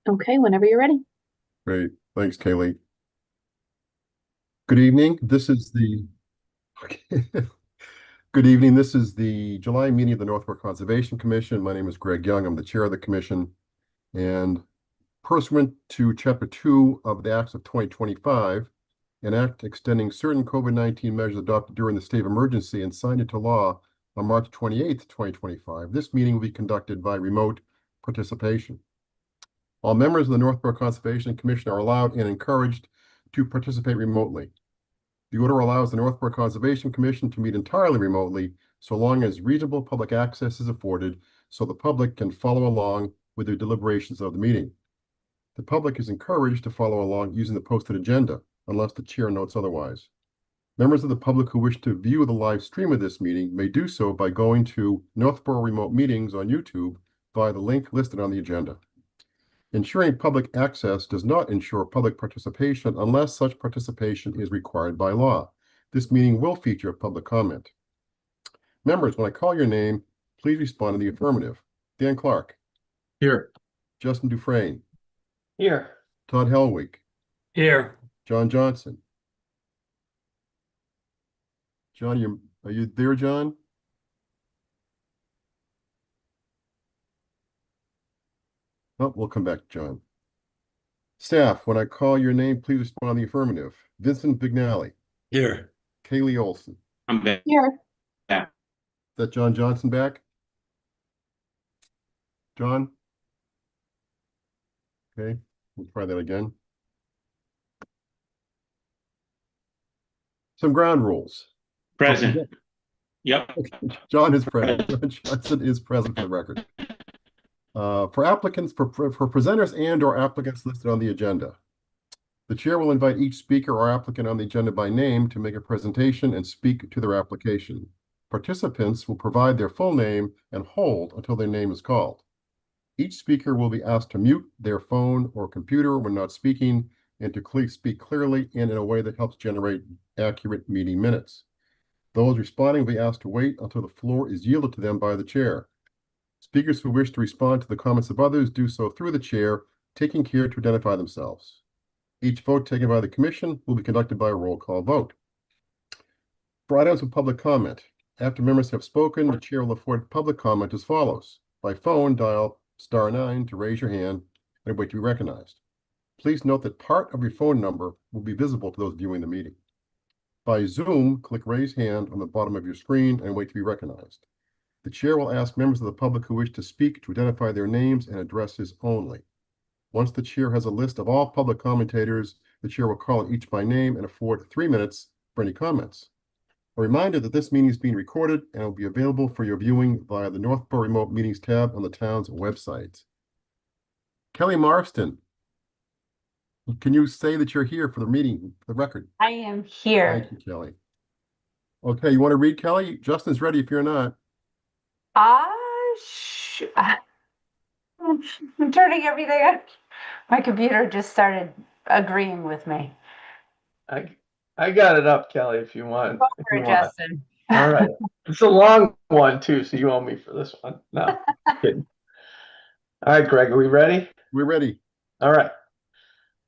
Okay, whenever you're ready. Great. Thanks, Kaylee. Good evening. This is the okay. Good evening. This is the July meeting of the Northborough Conservation Commission. My name is Greg Young. I'm the chair of the commission. And pursuant to Chapter 2 of the Acts of 2025, an act extending certain COVID-19 measures adopted during the state of emergency and signed into law on March 28th, 2025, this meeting will be conducted by remote participation. All members of the Northborough Conservation Commission are allowed and encouraged to participate remotely. The order allows the Northborough Conservation Commission to meet entirely remotely so long as reasonable public access is afforded so the public can follow along with the deliberations of the meeting. The public is encouraged to follow along using the posted agenda unless the chair notes otherwise. Members of the public who wish to view the live stream of this meeting may do so by going to Northborough Remote Meetings on YouTube via the link listed on the agenda. Ensuring public access does not ensure public participation unless such participation is required by law. This meeting will feature public comment. Members, when I call your name, please respond in the affirmative. Dan Clark, Here. Justin Dufresne, Here. Todd Helwig, Here. John Johnson. John, are you there, John? Oh, we'll come back to John. Staff, when I call your name, please respond in the affirmative. Vincent Vignali, Here. Kaylee Olson. I'm back. Here. Is that John Johnson back? John? Okay, we'll try that again. Some ground rules. Present. Yep. John is present. John Johnson is present for the record. For applicants, for presenters and or applicants listed on the agenda, the chair will invite each speaker or applicant on the agenda by name to make a presentation and speak to their application. Participants will provide their full name and hold until their name is called. Each speaker will be asked to mute their phone or computer when not speaking and to speak clearly and in a way that helps generate accurate meeting minutes. Those responding will be asked to wait until the floor is yielded to them by the chair. Speakers who wish to respond to the comments of others do so through the chair, taking care to identify themselves. Each vote taken by the commission will be conducted by a roll call vote. For items of public comment, after members have spoken, the chair will afford public comment as follows. By phone, dial *9 to raise your hand and wait to be recognized. Please note that part of your phone number will be visible to those viewing the meeting. By Zoom, click raise hand on the bottom of your screen and wait to be recognized. The chair will ask members of the public who wish to speak to identify their names and addresses only. Once the chair has a list of all public commentators, the chair will call each by name and afford 3 minutes for any comments. A reminder that this meeting is being recorded and will be available for your viewing via the Northborough Remote Meetings tab on the town's website. Kelly Marston, can you say that you're here for the meeting, for the record? I am here. Thank you, Kelly. Okay, you want to read, Kelly? Justin's ready if you're not. I'm turning everything on. My computer just started agreeing with me. I got it up, Kelly, if you want. Go for it, Justin. All right. It's a long one, too, so you owe me for this one. No, kidding. All right, Greg, are we ready? We're ready. All right.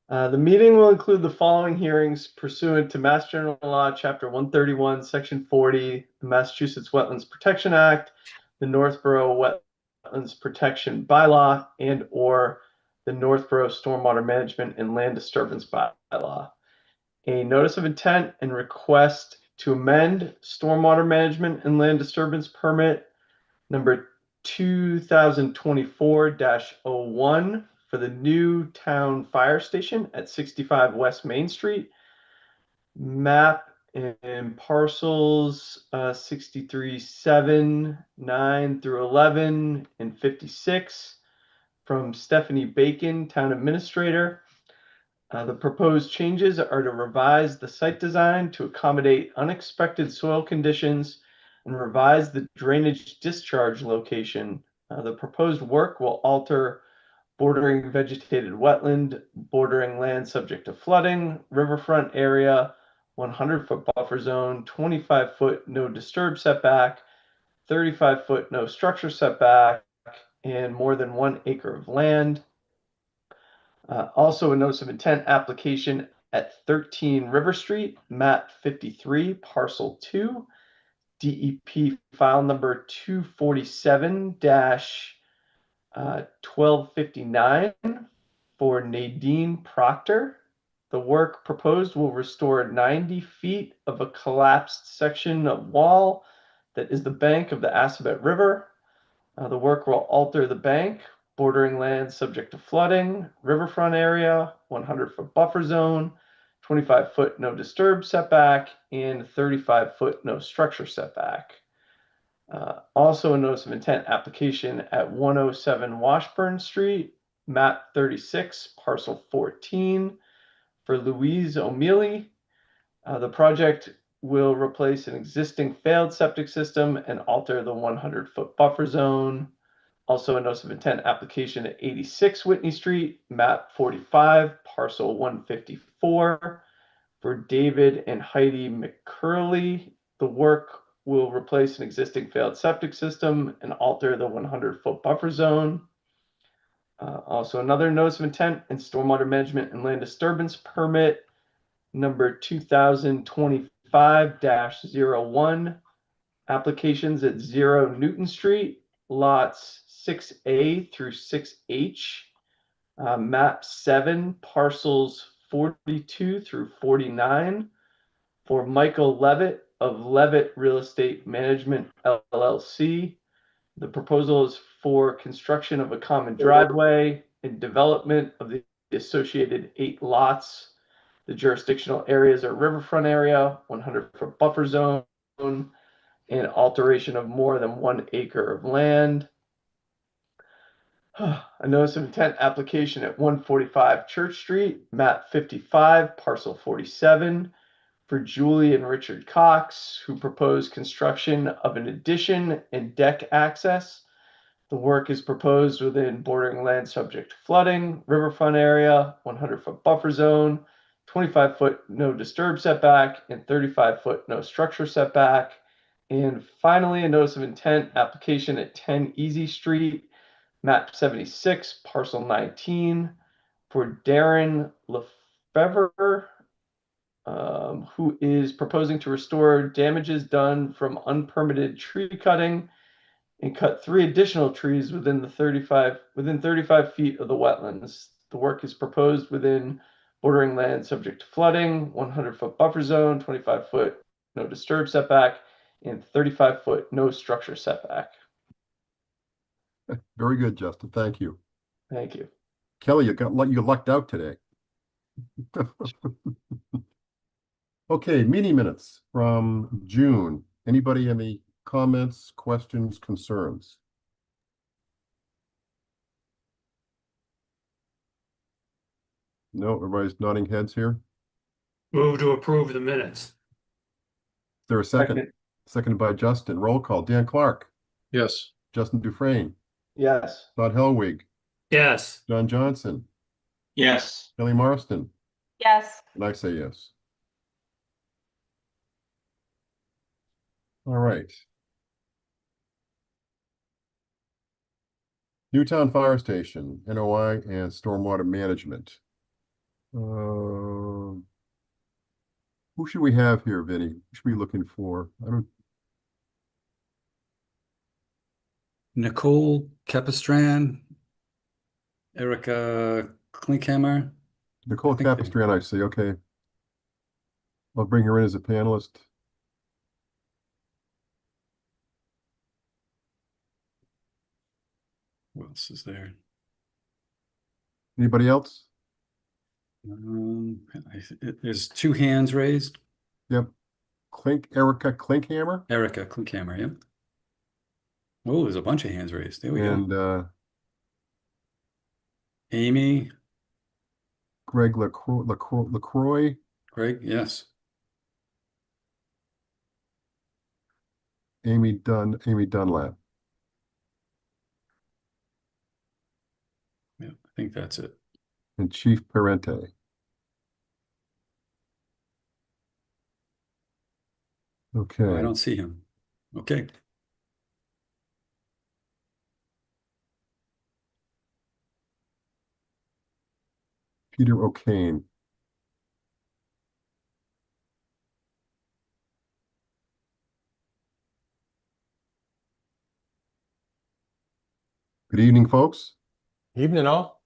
The meeting will include the following hearings pursuant to Mass General Law, Chapter 131, Section 40, the Massachusetts Wetlands Protection Act, the Northborough Wetlands Protection Bylaw, and or the Northborough Stormwater Management and Land Disturbance Bylaw. A notice of intent and request to amend Stormwater Management and Land Disturbance Permit number 2024-01 for the new town fire station at 65 West Main Street. Map and parcels 63-7, 9 through 11, and 56 from Stephanie Bacon, Town Administrator. The proposed changes are to revise the site design to accommodate unexpected soil conditions and revise the drainage discharge location. The proposed work will alter bordering vegetated wetland, bordering land subject to flooding, riverfront area, 100-foot buffer zone, 25-foot no disturb setback, 35-foot no structure setback, and more than 1 acre of land. Also a notice of intent application at 13 River Street, map 53, parcel 2, DEP file number 247-1259 for Nadine Proctor. The work proposed will restore 90 feet of a collapsed section of wall that is the bank of the Assabet River. The work will alter the bank, bordering land subject to flooding, riverfront area, 100-foot buffer zone, 25-foot no disturb setback, and 35-foot no structure setback. Also a notice of intent application at 107 Washburn Street, map 36, parcel 14 for Louise O'Mealy. The project will replace an existing failed septic system and alter the 100-foot buffer zone. Also a notice of intent application at 86 Whitney Street, map 45, parcel 154 for David and Heidi McCurley. The work will replace an existing failed septic system and alter the 100-foot buffer zone. Also another notice of intent and stormwater management and land disturbance permit number 2025-01, applications at 0 Newton Street, lots 6A through 6H, map 7, parcels 42 through 49 for Michael Levitt of Levitt Real Estate Management LLC. The proposal is for construction of a common driveway and development of the associated 8 lots. The jurisdictional areas are riverfront area, 100-foot buffer zone, and alteration of more than 1 acre of land. A notice of intent application at 145 Church Street, map 55, parcel 47 for Julie and Richard Cox, who propose construction of an addition and deck access. The work is proposed within bordering land subject to flooding, riverfront area, 100-foot buffer zone, 25-foot no disturb setback, and 35-foot no structure setback. And finally, a notice of intent application at 10 Easy Street, map 76, parcel 19 for Darren Lefevre, who is proposing to restore damages done from unpermitted tree cutting and cut 3 additional trees within 35 feet of the wetlands. The work is proposed within bordering land subject to flooding, 100-foot buffer zone, 25-foot no disturb setback, and 35-foot no structure setback. Very good, Justin. Thank you. Thank you. Kelly, you lucked out today. Okay, meeting minutes from June. Anybody have any comments, questions, concerns? No, everybody's nodding heads here. Is Move to approve the minutes. there a second? Seconded by Justin. Roll call. Dan Clark, Yes. Justin Dufresne, Yes. Todd Helwig, Yes. John Johnson, Yes. Kelly Marston, Yes. and I say yes. All right. Newtown Fire Station, NOI and Stormwater Management. Who should we have here, Vinny? Who should we be looking for? I don't. Nicole Capistran, Erica Klinkhammer. Nicole I think they- Capistran, I see. Okay. I'll bring her in as a panelist. Who else is there? Anybody else? There's 2 hands raised. Yep. Erica Klinkhammer Erica Klinkhammer, yep. Oh, there's a bunch of hands raised. There we go. and Amy, Greg LaCroix. Greg, yes. Amy Dunlap. Yeah, I think that's it. And Chief Parente. Okay. Oh, I don't see him. Okay. Peter O'Kane. Good evening, folks. Evening all.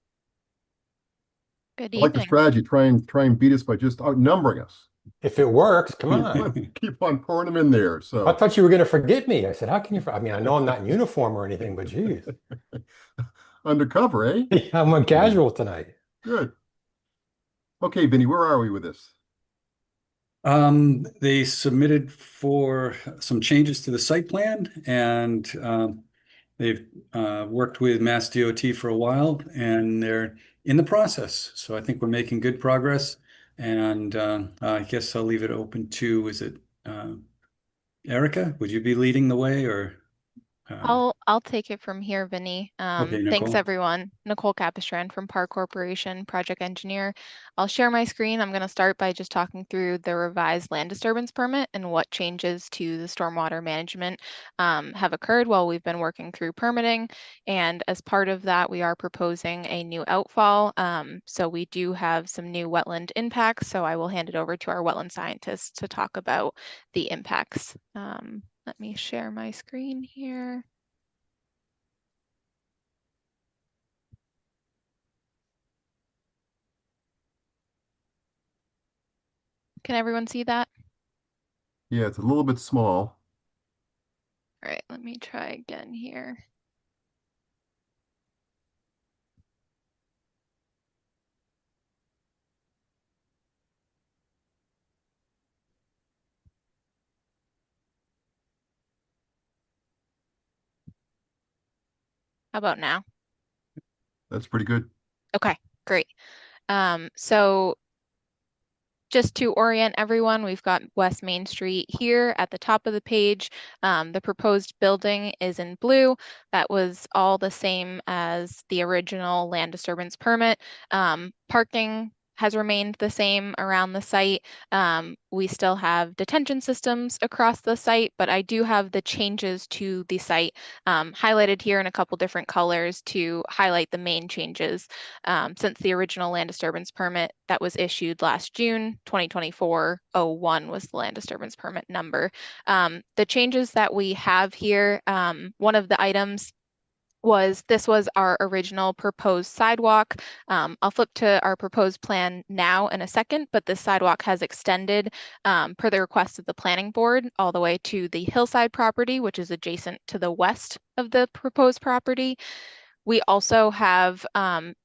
Good I like the evening. strategy. Try and beat us by just outnumbering us. If it works, come on. Keep on pouring them in there. I So thought you were going to forget me. I said, how can you? I mean, I know I'm not in uniform or anything, but geez, undercover, eh? I'm on casual tonight. Good. Okay, Vinny, where are we with this? They submitted for some changes to the site plan, and they've worked with Mass DOT for a while, and they're in the process. So I think we're making good progress. And I guess I'll leave it open to, is it Erica? Would you be leading the way, or? I'll take it from here, Vinny. Okay, Thanks Nicole. everyone. Nicole Capistran from Park Corporation, project engineer. I'll share my screen. I'm going to start by just talking through the revised land disturbance permit and what changes to the stormwater management have occurred while we've been working through permitting. And as part of that, we are proposing a new outfall. So we do have some new wetland impacts. So I will hand it over to our wetland scientists to talk about the impacts. Let me share my screen here. Can everyone see that? Yeah, it's a little bit small. All right, let me try again here. How about now? That's pretty good. Okay, great. So just to orient everyone, we've got West Main Street here at the top of the page. The proposed building is in blue. That was all the same as the original land disturbance permit. Parking has remained the same around the site. We still have detention systems across the site, but I do have the changes to the site highlighted here in a couple different colors to highlight the main changes since the original land disturbance permit that was issued last June 2024-01 was the land disturbance permit number. The changes that we have here, one of the items this was our original proposed sidewalk. I'll flip to our proposed plan now in a second, but this sidewalk has extended per the request of the planning board all the way to the hillside property, which is adjacent to the west of the proposed property. We also have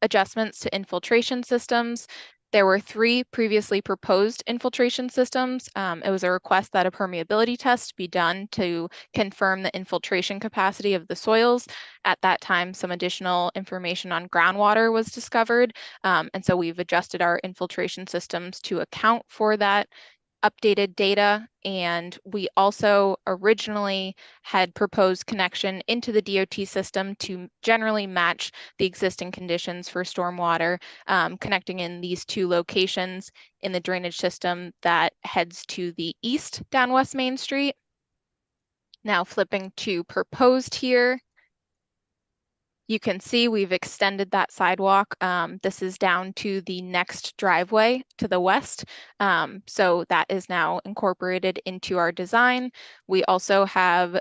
adjustments to infiltration systems. There were 3 previously proposed infiltration systems. It was a request that a permeability test be done to confirm the infiltration capacity of the soils. At that time, some additional information on groundwater was discovered. And so we've adjusted our infiltration systems to account for that updated data. And we also originally had proposed connection into the DOT system to generally match the existing conditions for stormwater, connecting in these 2 locations in the drainage system that heads to the east down West Main Street. Now flipping to proposed here. You can see we've extended that sidewalk. This is down to the next driveway to the west. So that is now incorporated into our design. We also have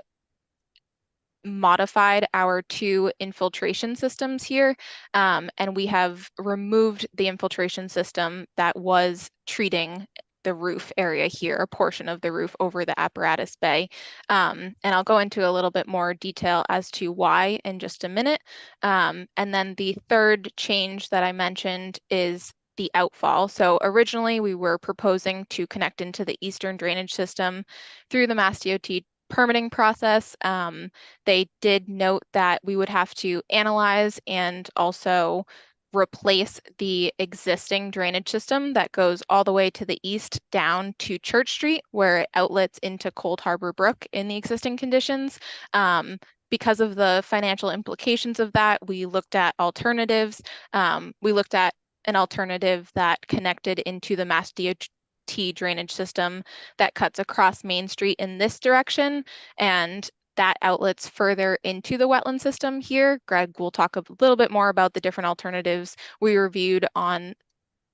modified our 2 infiltration systems here, and we have removed the infiltration system that was treating the roof area here, a portion of the roof over the apparatus bay. And I'll go into a little bit more detail as to why in just a minute. And then the third change that I mentioned is the outfall. So originally we were proposing to connect into the eastern drainage system through the Mass DOT permitting process. They did note that we would have to analyze and also replace the existing drainage system that goes all the way to the east down to Church Street, where it outlets into Cold Harbor Brook in the existing conditions. Because of the financial implications of that, we looked at alternatives. We looked at an alternative that connected into the Mass DOT drainage system that cuts across Main Street in this direction, and that outlets further into the wetland system here. Greg will talk a little bit more about the different alternatives we reviewed on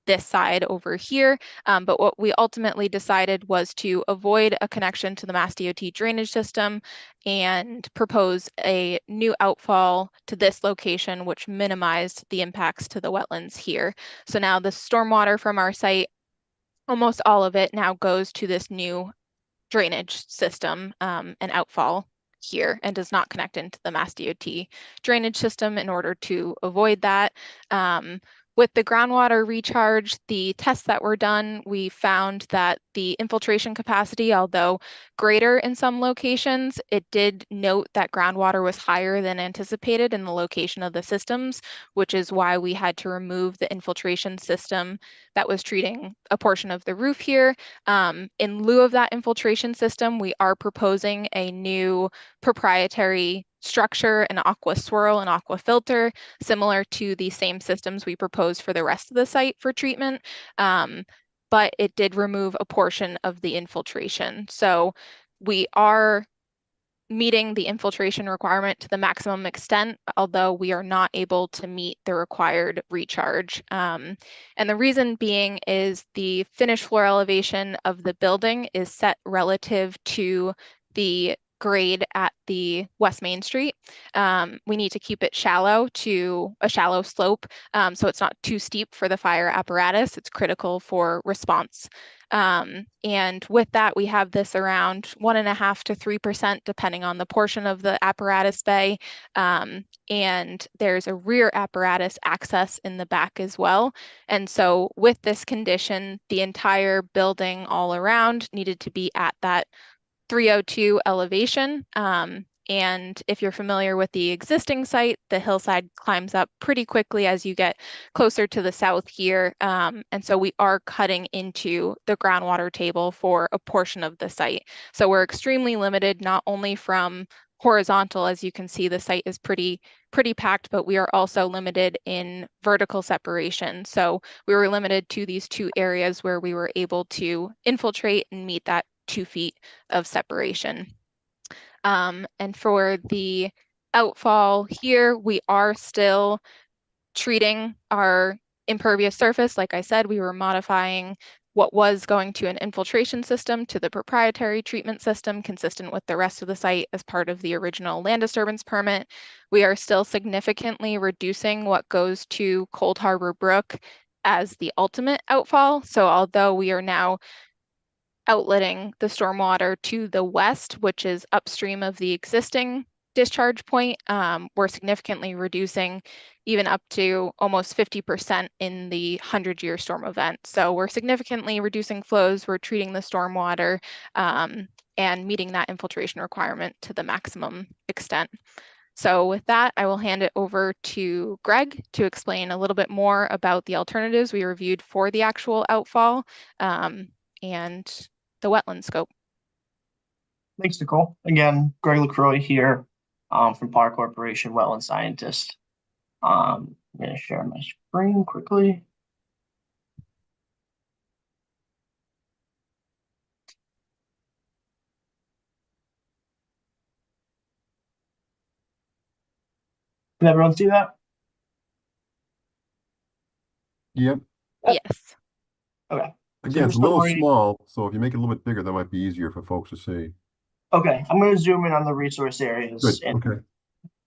this side over here. But what we ultimately decided was to avoid a connection to the Mass DOT drainage system and propose a new outfall to this location, which minimized the impacts to the wetlands here. So now the stormwater from our site, almost all of it now goes to this new drainage system and outfall here, and does not connect into the Mass DOT drainage system in order to avoid that. With the groundwater recharge, the tests that were done, we found that the infiltration capacity, although greater in some locations, it did note that groundwater was higher than anticipated in the location of the systems, which is why we had to remove the infiltration system that was treating a portion of the roof here. In lieu of that infiltration system, we are proposing a new proprietary structure, an aqua swirl and aqua filter, similar to the same systems we proposed for the rest of the site for treatment. But it did remove a portion of the infiltration. So we are meeting the infiltration requirement to the maximum extent, although we are not able to meet the required recharge. And the reason being is the finished floor elevation of the building is set relative to the grade at the West Main Street. We need to keep it shallow to a shallow slope, so it's not too steep for the fire apparatus. It's critical for response. And with that, we have this around 1.5% to 3%, depending on the portion of the apparatus bay. And there's a rear apparatus access in the back as well. And so with this condition, the entire building all around needed to be at that 302 elevation. And if you're familiar with the existing site, the hillside climbs up pretty quickly as you get closer to the south here. And so we are cutting into the groundwater table for a portion of the site. So we're extremely limited, not only from horizontal, as you can see, the site is pretty packed, but we are also limited in vertical separation. So we were limited to these two areas where we were able to infiltrate and meet that 2 feet of separation. And for the outfall here, we are still treating our impervious surface. Like I said, we were modifying what was going to an infiltration system to the proprietary treatment system consistent with the rest of the site as part of the original land disturbance permit. We are still significantly reducing what goes to Cold Harbor Brook as the ultimate outfall. So although we are now outletting the stormwater to the west, which is upstream of the existing discharge point, we're significantly reducing even up to almost 50% in the 100-year storm event. So we're significantly reducing flows, we're treating the stormwater and meeting that infiltration requirement to the maximum extent. So with that, I will hand it over to Greg to explain a little bit more about the alternatives we reviewed for the actual outfall and the wetland scope. Thanks, Nicole. Again, Greg LaCroix here from Park Corporation, wetland scientist. I'm going to share my screen quickly. Can everyone see that? Yep. Yes. Okay. Again, it's a little small, so if you make it a little bit bigger, that might be easier for folks to see. Okay, I'm going to zoom in on the resource areas. Good. And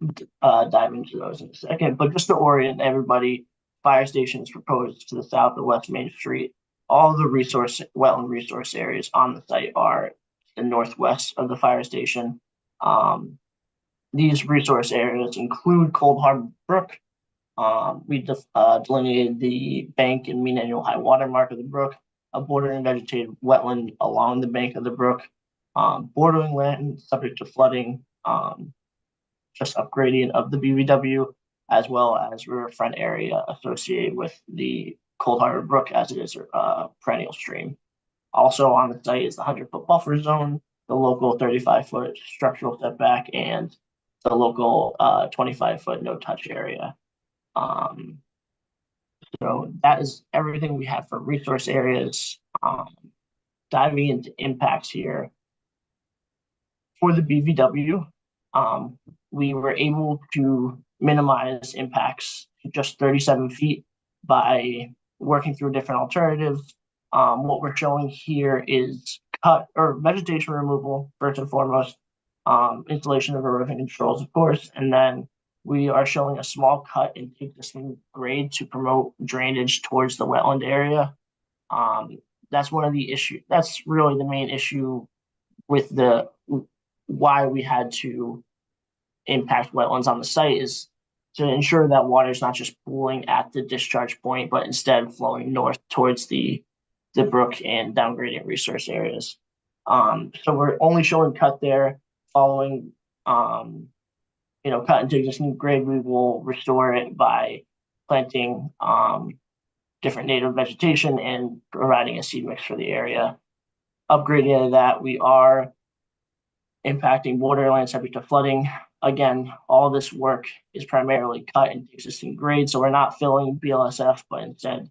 Okay. dive into those in a second. But just to orient everybody, fire stations proposed to the south of West Main Street. All of the wetland resource areas on the site are the northwest of the fire station. These resource areas include Cold Harbor Brook. We delineated the bank and mean annual high water mark of the brook, a bordering vegetated wetland along the bank of the brook, bordering land subject to flooding, just upgrading of the BVW, as well as riverfront area associated with the Cold Harbor Brook as it is a perennial stream. Also on the site is the 100-foot buffer zone, the local 35-foot structural setback, and the local 25-foot no-touch area. So that is everything we have for resource areas. Diving into impacts here. For the BVW, we were able to minimize impacts to just 37 feet by working through different alternatives. What we're showing here is cut or vegetation removal, first and foremost, installation of erosion controls, of course, and then we are showing a small cut in existing grade to promote drainage towards the wetland area. That's one of the issues. That's really the main issue with why we had to impact wetlands on the site, is to ensure that water is not just pooling at the discharge point, but instead flowing north towards the brook and downgradient resource areas. So we're only showing cut there. Following, cut into existing grade, we will restore it by planting different native vegetation and providing a seed mix for the area. Upgrading of that, we are impacting borderland subject to flooding. Again, all this work is primarily cut into existing grade, so we're not filling BLSF, but instead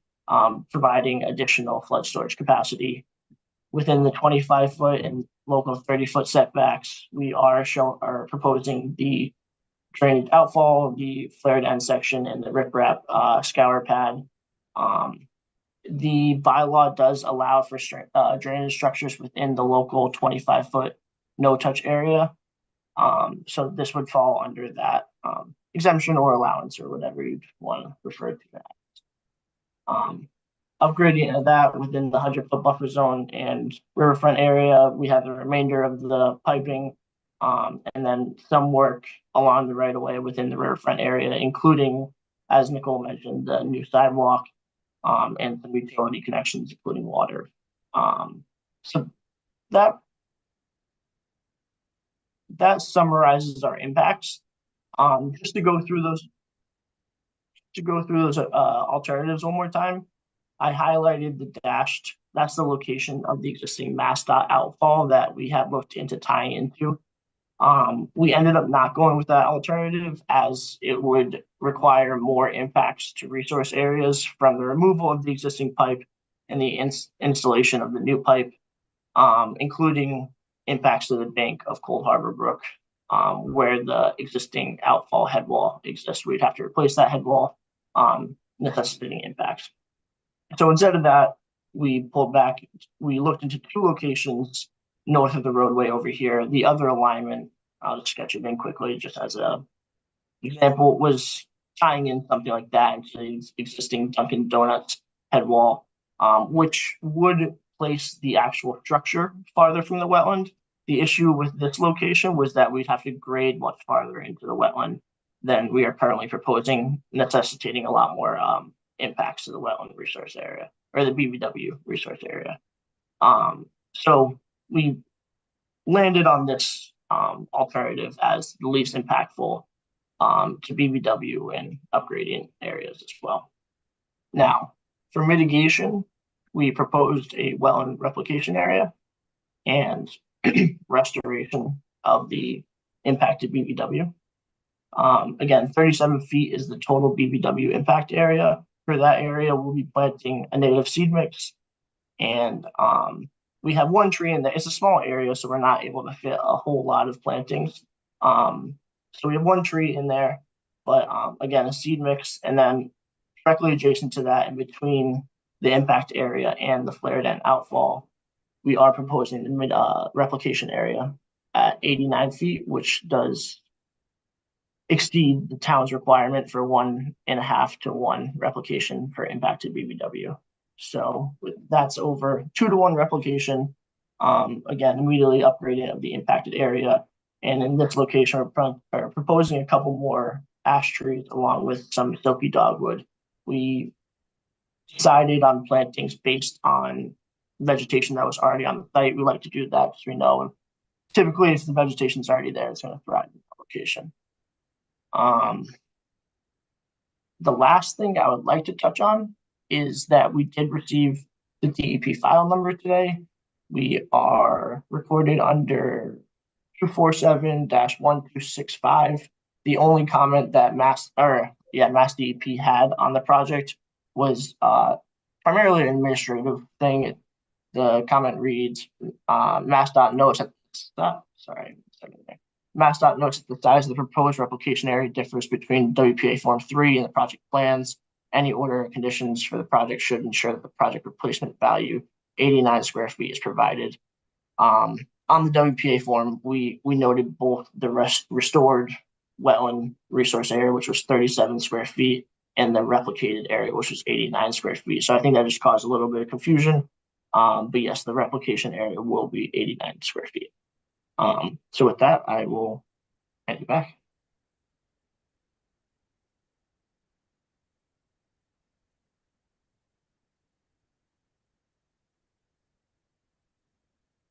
providing additional flood storage capacity. Within the 25-foot and local 30-foot setbacks, we are proposing the drainage outfall, the flared end section, and the riprap scour pad. The bylaw does allow for drainage structures within the local 25-foot no-touch area. So this would fall under that exemption or allowance, or whatever you want to refer to that. Upgrading of that within the 100-foot buffer zone and riverfront area, we have the remainder of the piping, and then some work along the right-of-way within the riverfront area, including, as Nicole mentioned, the new sidewalk and some utility connections, including water. So that summarizes our impacts. Just to go through those alternatives one more time, I highlighted the dashed. That's the location of the existing MassDOT outfall that we had looked into tying into. We ended up not going with that alternative, as it would require more impacts to resource areas from the removal of the existing pipe and the installation of the new pipe, including impacts to the bank of Cold Harbor Brook, where the existing outfall head wall exists. We'd have to replace that head wall, necessitating impacts. So instead of that, we pulled back. We looked into two locations north of the roadway over here. The other alignment, I'll just sketch it in quickly, just as an example, was tying in something like that into the existing Dunkin' Donuts head wall, which would place the actual structure farther from the wetland. The issue with this location was that we'd have to grade much farther into the wetland than we are currently proposing, necessitating a lot more impacts to the wetland resource area, or the BVW resource area. So we landed on this alternative as the least impactful to BVW and upgrading areas as well. Now, for mitigation, we proposed a wetland replication area and restoration of the impacted BVW. Again, 37 feet is the total BVW impact area. For that area, we'll be planting a native seed mix, and we have one tree in there. It's a small area, so we're not able to fit a whole lot of plantings. So we have one tree in there, but again, a seed mix, and then directly adjacent to that, in between the impact area and the flared end outfall, we are proposing the mid replication area at 89 feet, which does exceed the town's requirement for 1.5 to 1 replication for impacted BVW. So that's over 2 to 1 replication. Again, immediately upgrading of the impacted area. And in this location, we're proposing a couple more ash trees along with some silky dogwood. We decided on plantings based on vegetation that was already on the site. We like to do that because we know typically if the vegetation is already there, it's going to thrive in the location. The last thing I would like to touch on is that we did receive the DEP file number today. We are recorded under 247-1265. The only comment that Mass DEP had on the project was primarily an administrative thing. The comment reads, MassDOT notes that MassDOT notes that the size of the proposed replication area differs between WPA Form 3 and the project plans. Any order of conditions for the project should ensure that the project replacement value 89 square feet is provided. On the WPA form, we noted both the restored wetland resource area, which was 37 square feet, and the replicated area, which was 89 square feet. So I think that just caused a little bit of confusion. But yes, the replication area will be 89 square feet. So with that, I will hand it back.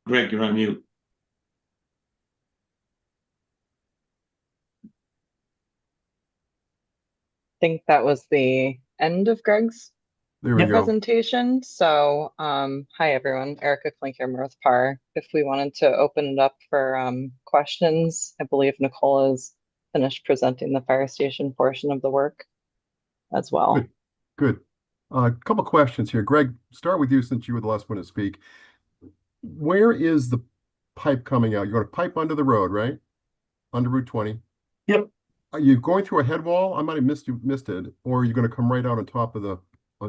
Greg, you're on mute. Think that was the end of Greg's There we go. presentation. So, hi everyone, Erica Klinker, North Par. If we wanted to open it up for questions, I believe Nicole is finished presenting the fire station portion of the work as well. Good. Good. A couple questions here. Greg, start with you since you were the last one to speak. Where is the pipe coming out? You're going to pipe under the road, right? Under Route 20? Yep. Are you going through a head wall? I might have missed it. Or are you going to come right out on top of the,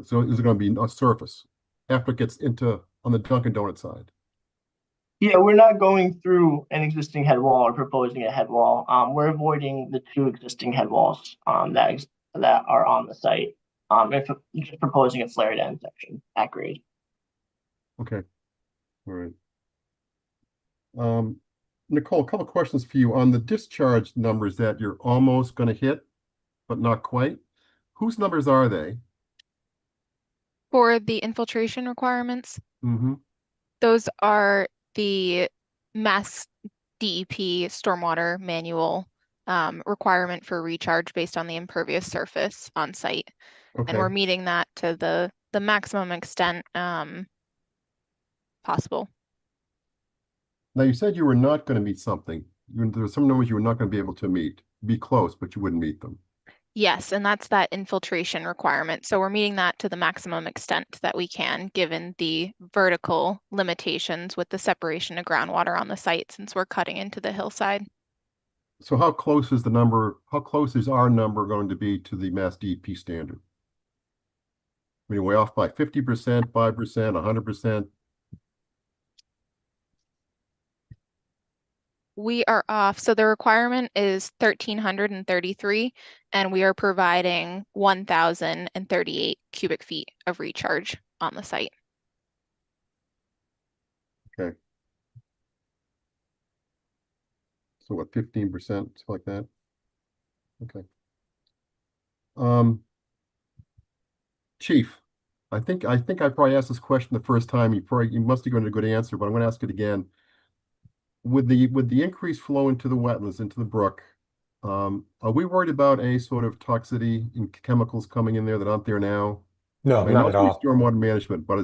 so is it going to be a surface after it gets into, on the Dunkin' Donuts side? Yeah, we're not going through an existing head wall or proposing a head wall. We're avoiding the two existing head walls that are on the site. If just proposing a flared end section at grade. Okay. All right. Nicole, a couple of questions for you on the discharge numbers that you're almost going to hit, but not quite. Whose numbers are they? For the infiltration requirements, Mm-hmm. those are the Mass DEP stormwater manual requirement for recharge based on the impervious surface on site. Okay. And we're meeting that to the maximum extent possible. Now you said you were not going to meet something. There were some numbers you were not going to be able to meet. Be close, but you wouldn't meet them. Yes, and that's that infiltration requirement. So we're meeting that to the maximum extent that we can, given the vertical limitations with the separation of groundwater on the site since we're cutting into the hillside. So how close is our number going to be to the Mass DEP standard? I mean, way off by 50%, 5%, 100%? We are off. So the requirement is 1,333, and we are providing 1,038 cubic feet of recharge on the site. Okay. So what, 15%, something like that? Okay. Chief, I think I probably asked this question the first time. You must have given a good answer, but I'm going to ask it again. With the increased flow into the wetlands, into the brook, are we worried about any sort of toxicity and chemicals coming in there that aren't there now? No, I mean, not at all. Stormwater management, but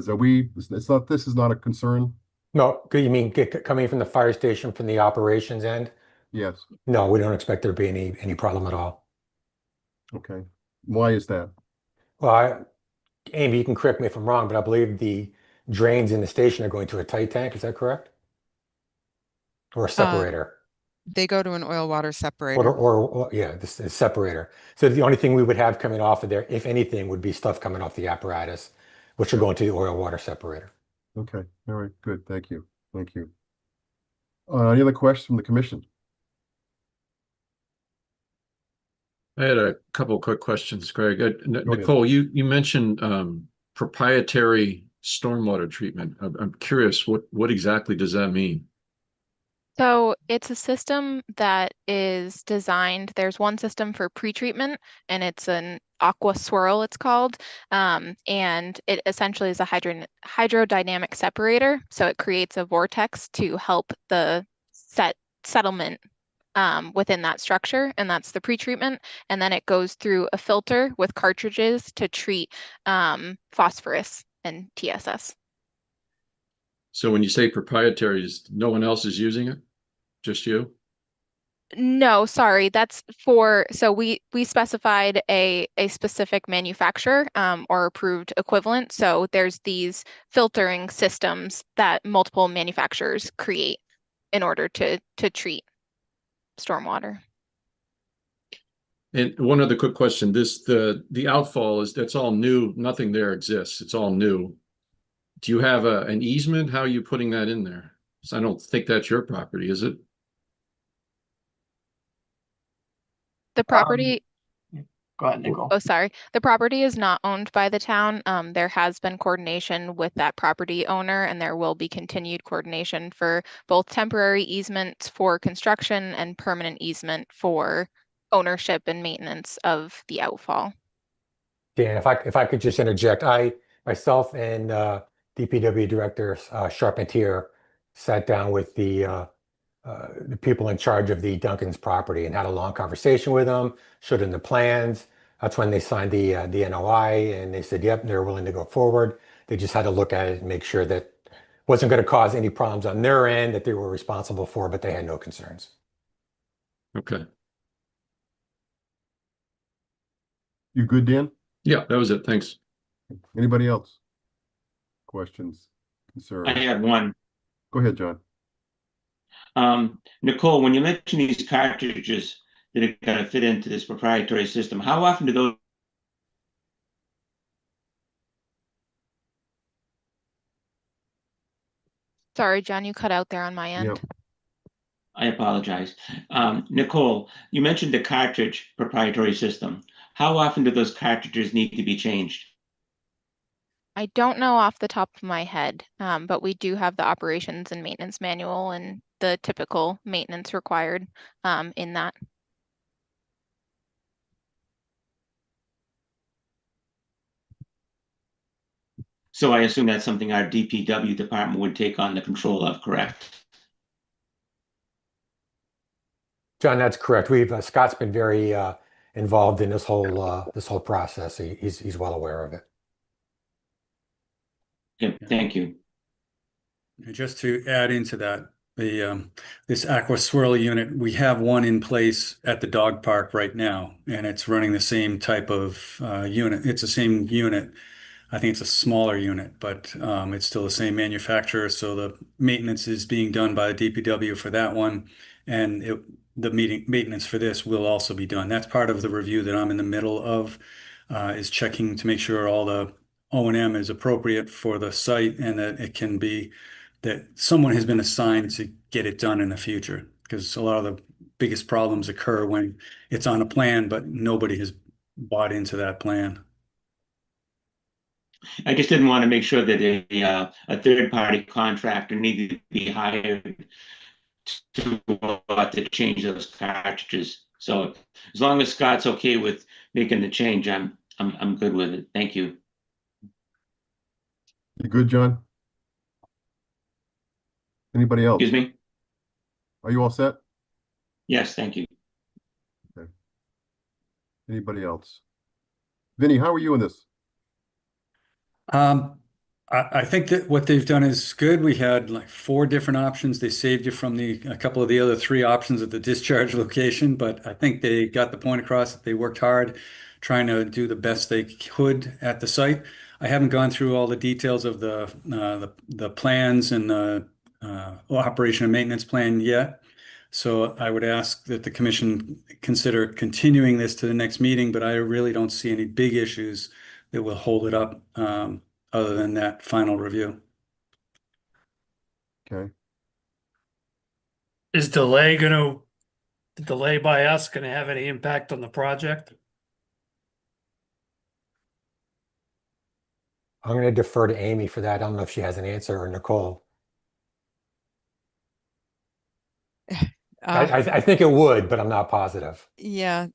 this is not a concern? No, you mean coming from the fire station from the operations end? Yes. No, we don't expect there to be any problem at all. Okay. Why is that? Well, Amy, you can correct me if I'm wrong, but I believe the drains in the station are going to a tight tank. Is that correct? Or a separator? They go to an oil water separator. Or yeah, this is separator. So the only thing we would have coming off of there, if anything, would be stuff coming off the apparatus, which are going to the oil water separator. Okay. All right. Good. Thank you. Thank you. Any other questions from the commission? I had a couple of quick questions, Greg. Nicole, you mentioned proprietary stormwater treatment. I'm curious, what exactly does that mean? So it's a system that is designed. There's one system for pretreatment, and it's an aqua swirl, it's called. And it essentially is a hydrodynamic separator. So it creates a vortex to help the settlement within that structure, and that's the pretreatment. And then it goes through a filter with cartridges to treat phosphorus and TSS. So when you say proprietary, no one else is using it? Just you? No, sorry, that's so we specified a specific manufacturer or approved equivalent. So there's these filtering systems that multiple manufacturers create in order to treat stormwater. And one other quick question, the outfall that's all new, nothing there exists, it's all new. Do you have an easement? How are you putting that in there? So I don't think that's your property, is it? The property, Go ahead, Nicole. oh, sorry. The property is not owned by the town. There has been coordination with that property owner, and there will be continued coordination for both temporary easements for construction and permanent easement for ownership and maintenance of the outfall. Dan, if I could just interject, myself and DPW Director Charpentier sat down with the people in charge of the Duncan's property and had a long conversation with them, showed them the plans. That's when they signed the NOI, and they said, yep, they're willing to go forward. They just had to look at it and make sure that it wasn't going to cause any problems on their end that they were responsible for, but they had no concerns. Okay. You good, Dan? Yeah, that was it. Thanks. Anybody else? Questions, concerns? I have one. Go ahead, John. Nicole, when you mention these cartridges that are going to fit into this proprietary system, how often do those? Sorry, John, you cut out there on my end. Yep. I apologize. Nicole, you mentioned the cartridge proprietary system. How often do those cartridges need to be changed? I don't know off the top of my head, but we do have the operations and maintenance manual and the typical maintenance required in that. So I assume that's something our DPW department would take on the control of, correct? John, that's correct. Scott's been very involved in this whole process. He's well aware of it. Okay, thank you. And just to add into that, this aqua swirl unit, we have one in place at the dog park right now, and it's running the same type of unit. It's the same unit. I think it's a smaller unit, but it's still the same manufacturer. So the maintenance is being done by the DPW for that one, and the maintenance for this will also be done. That's part of the review that I'm in the middle of, is checking to make sure all the O&M is appropriate for the site, and that it can be that someone has been assigned to get it done in the future, because a lot of the biggest problems occur when it's on a plan, but nobody has bought into that plan. I just didn't want to make sure that a third-party contractor needed to be hired to change those cartridges. So as long as Scott's okay with making the change, I'm good with it. Thank you. You good, John? Anybody else? Excuse me? Are you all set? Yes, thank you. Okay. Anybody else? Vinny, how are you in this? I think that what they've done is good. We had like 4 different options. They saved you from a couple of the other 3 options at the discharge location, but I think they got the point across that they worked hard trying to do the best they could at the site. I haven't gone through all the details of the plans and the operation and maintenance plan yet. So I would ask that the commission consider continuing this to the next meeting, but I really don't see any big issues that will hold it up other than that final review. Okay. Is delay by us gonna have any impact on the project? I'm going to defer to Amy for that. I don't know if she has an answer, or Nicole. I think it would, but I'm not positive. Yeah,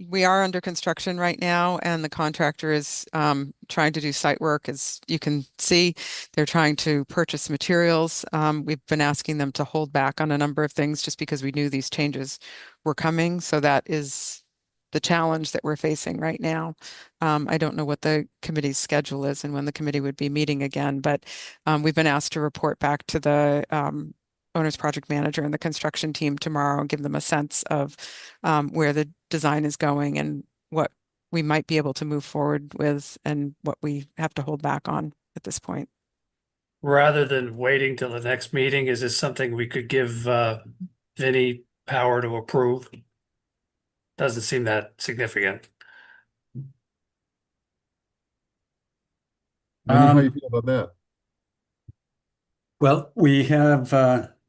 we are under construction right now, and the contractor is trying to do site work. As you can see, they're trying to purchase materials. We've been asking them to hold back on a number of things just because we knew these changes were coming. So that is the challenge that we're facing right now. I don't know what the committee's schedule is and when the committee would be meeting again, but we've been asked to report back to the owner's project manager and the construction team tomorrow and give them a sense of where the design is going and what we might be able to move forward with and what we have to hold back on at this point. Rather than waiting till the next meeting, is this something we could give Vinny power to approve? doesn't seem that significant. Vinny, how you feel about that? Well, we have,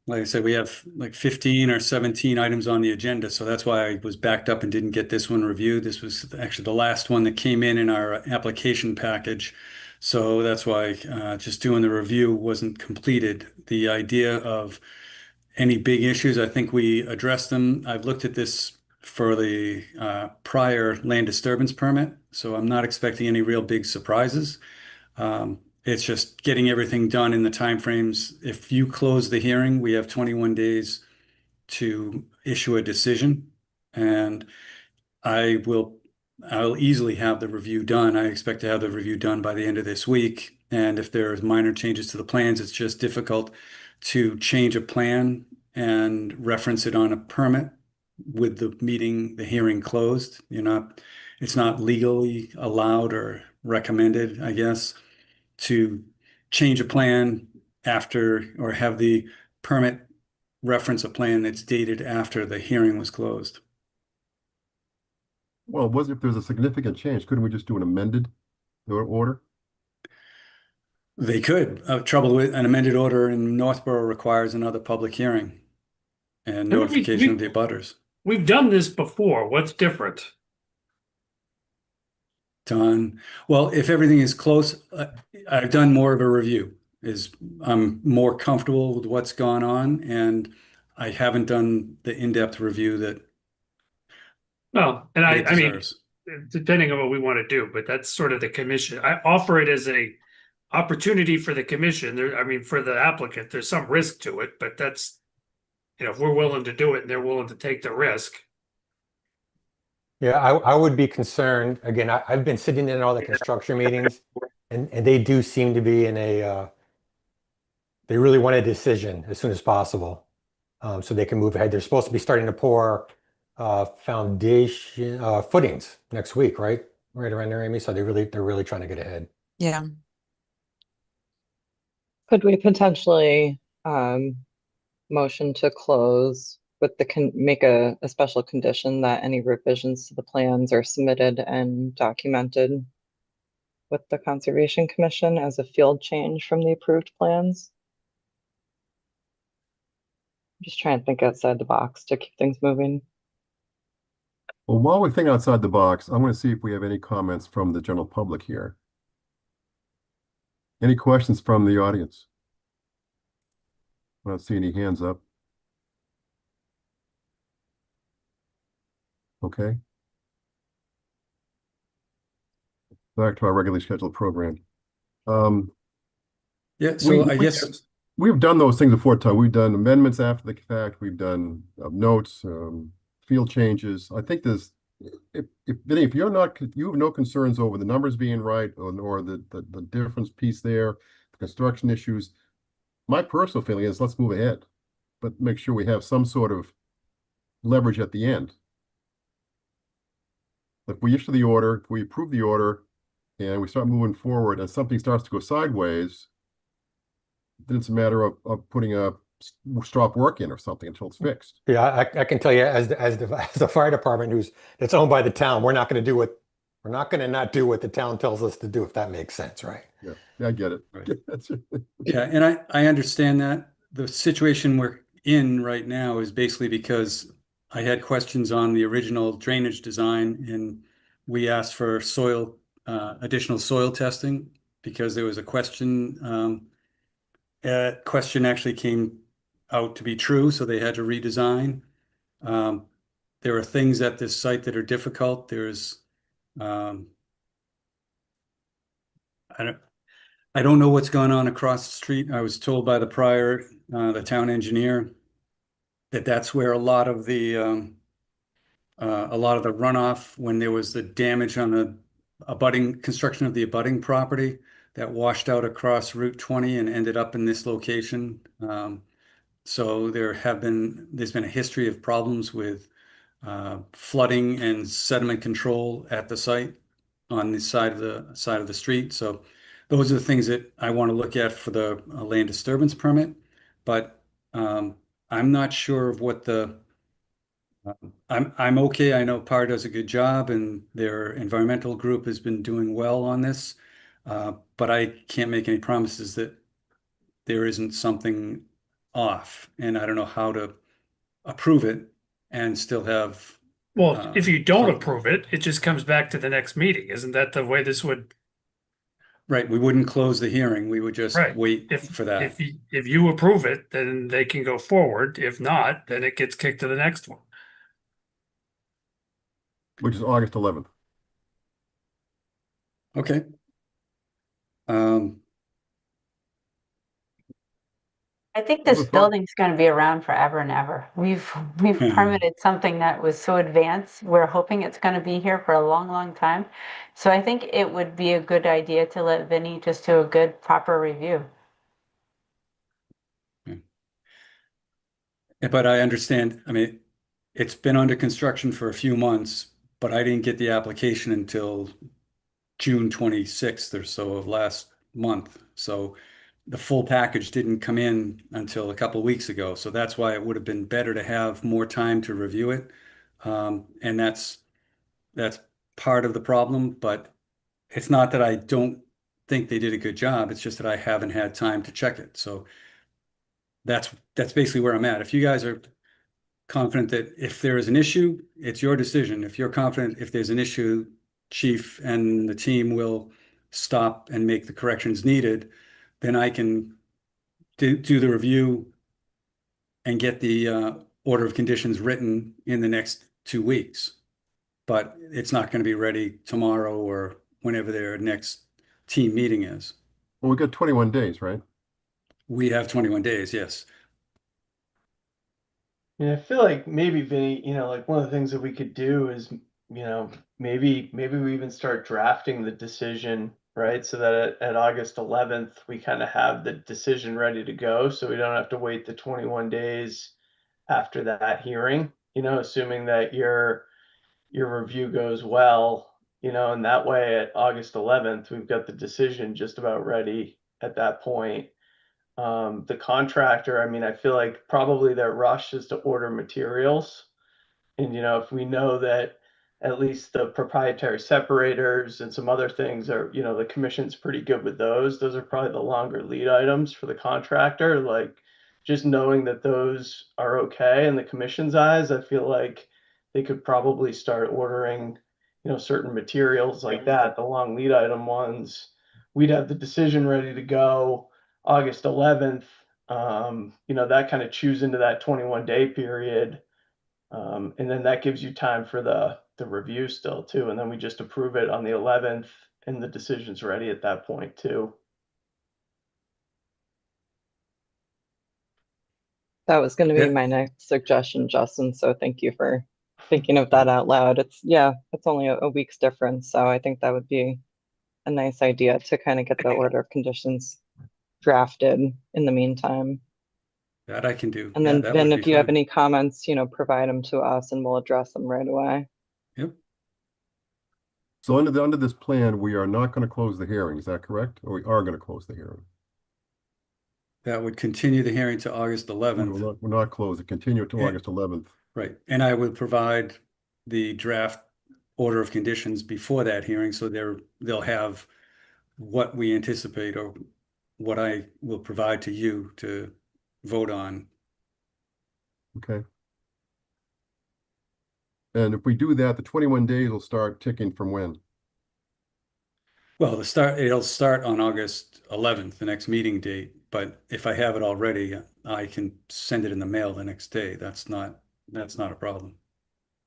like I said, we have like 15 or 17 items on the agenda. So that's why I was backed up and didn't get this one reviewed. This was actually the last one that came in our application package. So that's why just doing the review wasn't completed. The idea of any big issues, I think we addressed them. I've looked at this for the prior land disturbance permit, so I'm not expecting any real big surprises. It's just getting everything done in the timeframes. If you close the hearing, we have 21 days to issue a decision, and I'll easily have the review done. I expect to have the review done by the end of this week. And if there's minor changes to the plans, it's just difficult to change a plan and reference it on a permit with the hearing closed. It's not legally allowed or recommended, I guess, to change a plan after or have the permit reference a plan that's dated after the hearing was closed. Well, if there's a significant change, couldn't we just do an amended order? They could. Trouble with an amended order in Northborough requires another public hearing and notification of the abutters. We've done this before. What's different? Done. Well, if everything is close, I've done more of a review. I'm more comfortable with what's gone on, and I haven't done the in-depth review that Well, and it I mean, deserves. depending on what we want to do, but that's sort of the commission. I offer it as a opportunity for the commission. For the applicant, there's some risk to it, but that's, if we're willing to do it and they're willing to take the risk. Yeah, I would be concerned. Again, I've been sitting in all the construction meetings, and they do seem to be in they really want a decision as soon as possible, so they can move ahead. They're supposed to be starting to pour foundation footings next week, right? Right around there, Amy. So they're really trying to get ahead. Yeah. Could we potentially motion to close with make a special condition that any revisions to the plans are submitted and documented with the Conservation Commission as a field change from the approved plans? Just trying to think outside the box to keep things moving. Well, while we think outside the box, I want to see if we have any comments from the general public here. Any questions from the audience? I don't see any hands up. Okay. Back to our regularly scheduled program. Yeah, so I guess we've done those things before, Todd. We've done amendments after the fact. We've done notes, field changes. I think there's, Vinny, if you have no concerns over the numbers being right or the difference piece there, the construction issues, my personal feeling is let's move ahead, but make sure we have some sort of leverage at the end. If we issue the order, if we approve the order, and we start moving forward, and something starts to go sideways, then it's a matter of putting a stop work in or something until it's fixed. Yeah, I can tell you, as the fire department that's owned by the town, we're not going to not do what the town tells us to do, if that makes sense, right? Yeah, I get it. Right. Yeah, and I understand that. The situation we're in right now is basically because I had questions on the original drainage design, and we asked for additional soil testing because there was a question. Question actually came out to be true, so they had to redesign. There are things at this site that are difficult. There's I don't know what's going on across the street. I was told by the town engineer, that's where a lot of the runoff, when there was the damage on the construction of the abutting property, that washed out across Route 20 and ended up in this location. So there's been a history of problems with flooding and sediment control at the site on the side of the street. So those are the things that I want to look at for the land disturbance permit. But I'm not sure of what the I'm okay. I know PAR does a good job and their environmental group has been doing well on this. But I can't make any promises that there isn't something off, and I don't know how to approve it and still have. Well, if you don't so- approve it, it just comes back to the next meeting. Isn't that the way this would? Right, we wouldn't close the hearing. We would just Right. wait If for that. if you approve it, then they can go forward. If not, then it gets kicked to the next one. which is August 11th. Okay. Um, I think this Other thought? building's gonna be around forever and ever. We've permitted something that was so advanced. We're hoping it's gonna be here for a long, long time. So I think it would be a good idea to let Vinny just do a good, proper review. But I understand, I mean, it's been under construction for a few months, but I didn't get the application until June 26th or so of last month. So the full package didn't come in until a couple of weeks ago. So that's why it would have been better to have more time to review it. And that's part of the problem, but it's not that I don't think they did a good job. It's just that I haven't had time to check it. So that's basically where I'm at. If you guys are confident that if there is an issue, it's your decision. If you're confident if there's an issue, Chief and the team will stop and make the corrections needed, then I can do the review and get the order of conditions written in the next 2 weeks. But it's not going to be ready tomorrow or whenever their next team meeting is. Well, we got 21 days, right? We have 21 days, yes. Yeah, I feel like maybe Vinny, like one of the things that we could do is, maybe we even start drafting the decision, right? So that at August 11th, we kind of have the decision ready to go. So we don't have to wait the 21 days after that hearing, assuming that your review goes well, and that way at August 11th, we've got the decision just about ready at that point. The contractor, I mean, I feel like probably their rush is to order materials. And, if we know that at least the proprietary separators and some other things are, the commission's pretty good with those are probably the longer lead items for the contractor. Like just knowing that those are okay in the commission's eyes, I feel like they could probably start ordering, certain materials like that, the long lead item ones. We'd have the decision ready to go August 11th. That kind of chews into that 21-day period. And then that gives you time for the review still too. And then we just approve it on the 11th and the decision's ready at that point too. That was going to be Yeah. my next suggestion, Justin. So thank you for thinking of that out loud. It's only a week's difference. So I think that would be a nice idea to kind of get the order of conditions drafted in the meantime. That I can do. And Yeah, then, that then would if be you have fine. any comments, provide them to us and we'll address them right away. Yep. So under this plan, we are not going to close the hearing. Is that correct? Or we are going to close the hearing? That would continue the hearing to August 11th. We're not close it. Continue it to Yeah. August 11th. Right. And I would provide the draft order of conditions before that hearing, so they'll have what we anticipate or what I will provide to you to vote on. Okay. And if we do that, the 21 days will start ticking from when? Well, it'll start on August 11th, the next meeting date. But if I have it already, I can send it in the mail the next day. That's not a problem.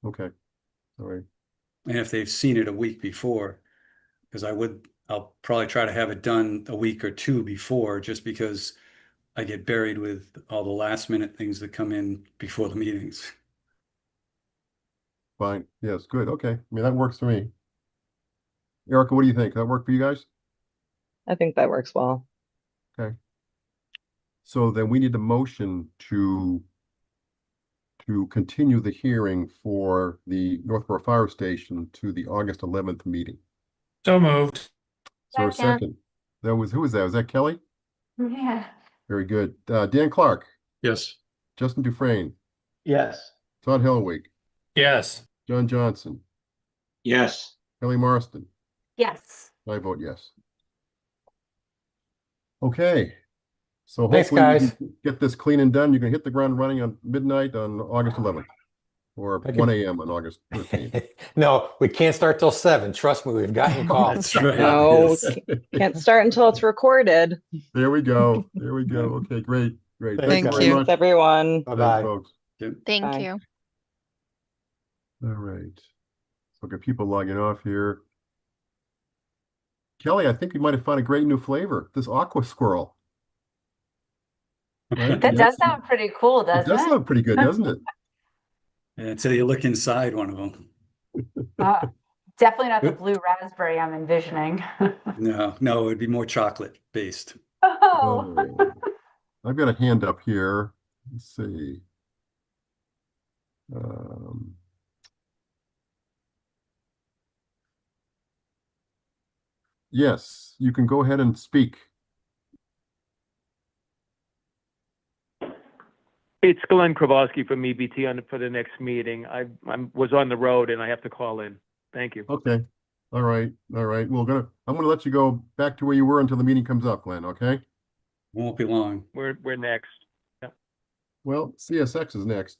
Okay. All right. And if they've seen it a week before, because I'll probably try to have it done a week or two before, just because I get buried with all the last minute things that come in before the meetings. Fine. Yes, good. Okay. I mean, that works for me. Erica, what do you think? That work for you guys? I think that works well. Okay. So then we need a motion to continue the hearing for the Northborough Fire Station to the August 11th meeting. So moved. So a second. Who was that? Was that Kelly? Yeah. Very good. Dan Clark, Yes. Justin Dufresne, Yes. Todd Helwig, Yes. John Johnson, Yes. Kelly Marston. Yes. I vote yes. Okay. So Thanks, hopefully we guys. can get this clean and done. You can hit the ground running on midnight on August 11th or Thank 1 you. a.m. on August 13th. No, we can't start till 7. Trust me, we've gotten calls. That's right. No, yes. can't start until it's recorded. There we go. There we go. Okay, great. Great. Thank Thank you you. very Thanks, much. everyone. Thanks, Bye-bye. folks. Thank Bye. you. All right. So get people logging off here. Kelly, I think we might have found a great new flavor. This aqua squirrel. Right? That Yes. does sound pretty cool, It doesn't does it? sound pretty good, doesn't it? Yeah, until you look inside one of them. Definitely not the blue raspberry I'm envisioning. No, no, it'd be more chocolate based. Oh. Oh, I've got a hand up here. Let's see. Yes, you can go ahead and speak. It's Glenn Krawalski from EBT for the next meeting. I was on the road and I have to call in. Thank you. Okay. All right. All right. I'm gonna let you go back to where you were until the meeting comes up, Glenn, okay? Won't be long. We're next. Well, CSX is next.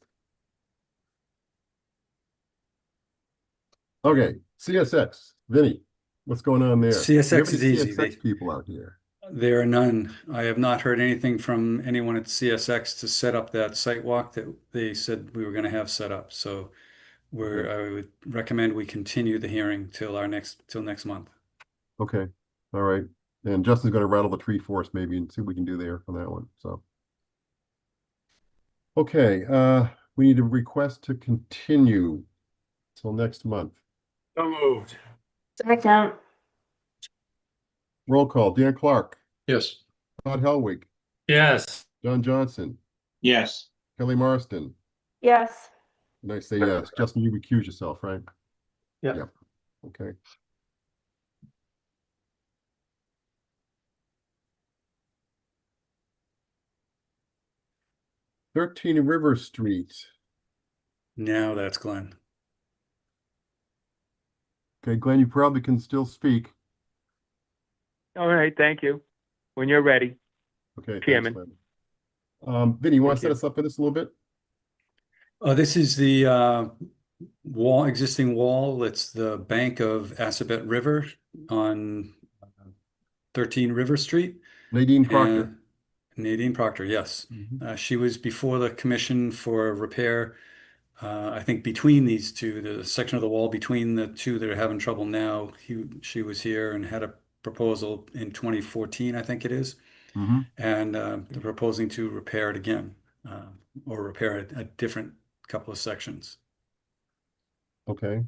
Okay, CSX. Vinny, what's going on there? Do you have CSX any is easy. CSX people out here. There are none. I have not heard anything from anyone at CSX to set up that site walk that they said we were going to have set up. So I would recommend we continue the hearing till next month. Okay. All right. And Justin's going to rattle the tree for us maybe and see what we can do there on that one. So. Okay, we need a request to continue till next month. So moved. Second. Roll call. Dan Clark, Yes. Todd Helwig, Yes. John Johnson, Yes. Kelly Marston. Yes. And I say yes. Justin, you recuse yourself, right? Yeah. Yep. Okay. "13 River Street." Now that's Glenn. Okay, Glenn, you probably can still speak. All right, thank you. When you're ready. Okay, thanks, Chairman. Glenn. Vinny, you want to Thank set you. us up in this a little bit? This is the existing wall. It's the bank of Assabet River on 13 River Street. Nadine Proctor. And Nadine Proctor, yes. She was before the commission for repair. I think between these two, the section of the wall between the two that are having trouble now, she was here and had a proposal in 2014, I think it is. And they're proposing to repair it again, or repair a different couple of sections. Okay.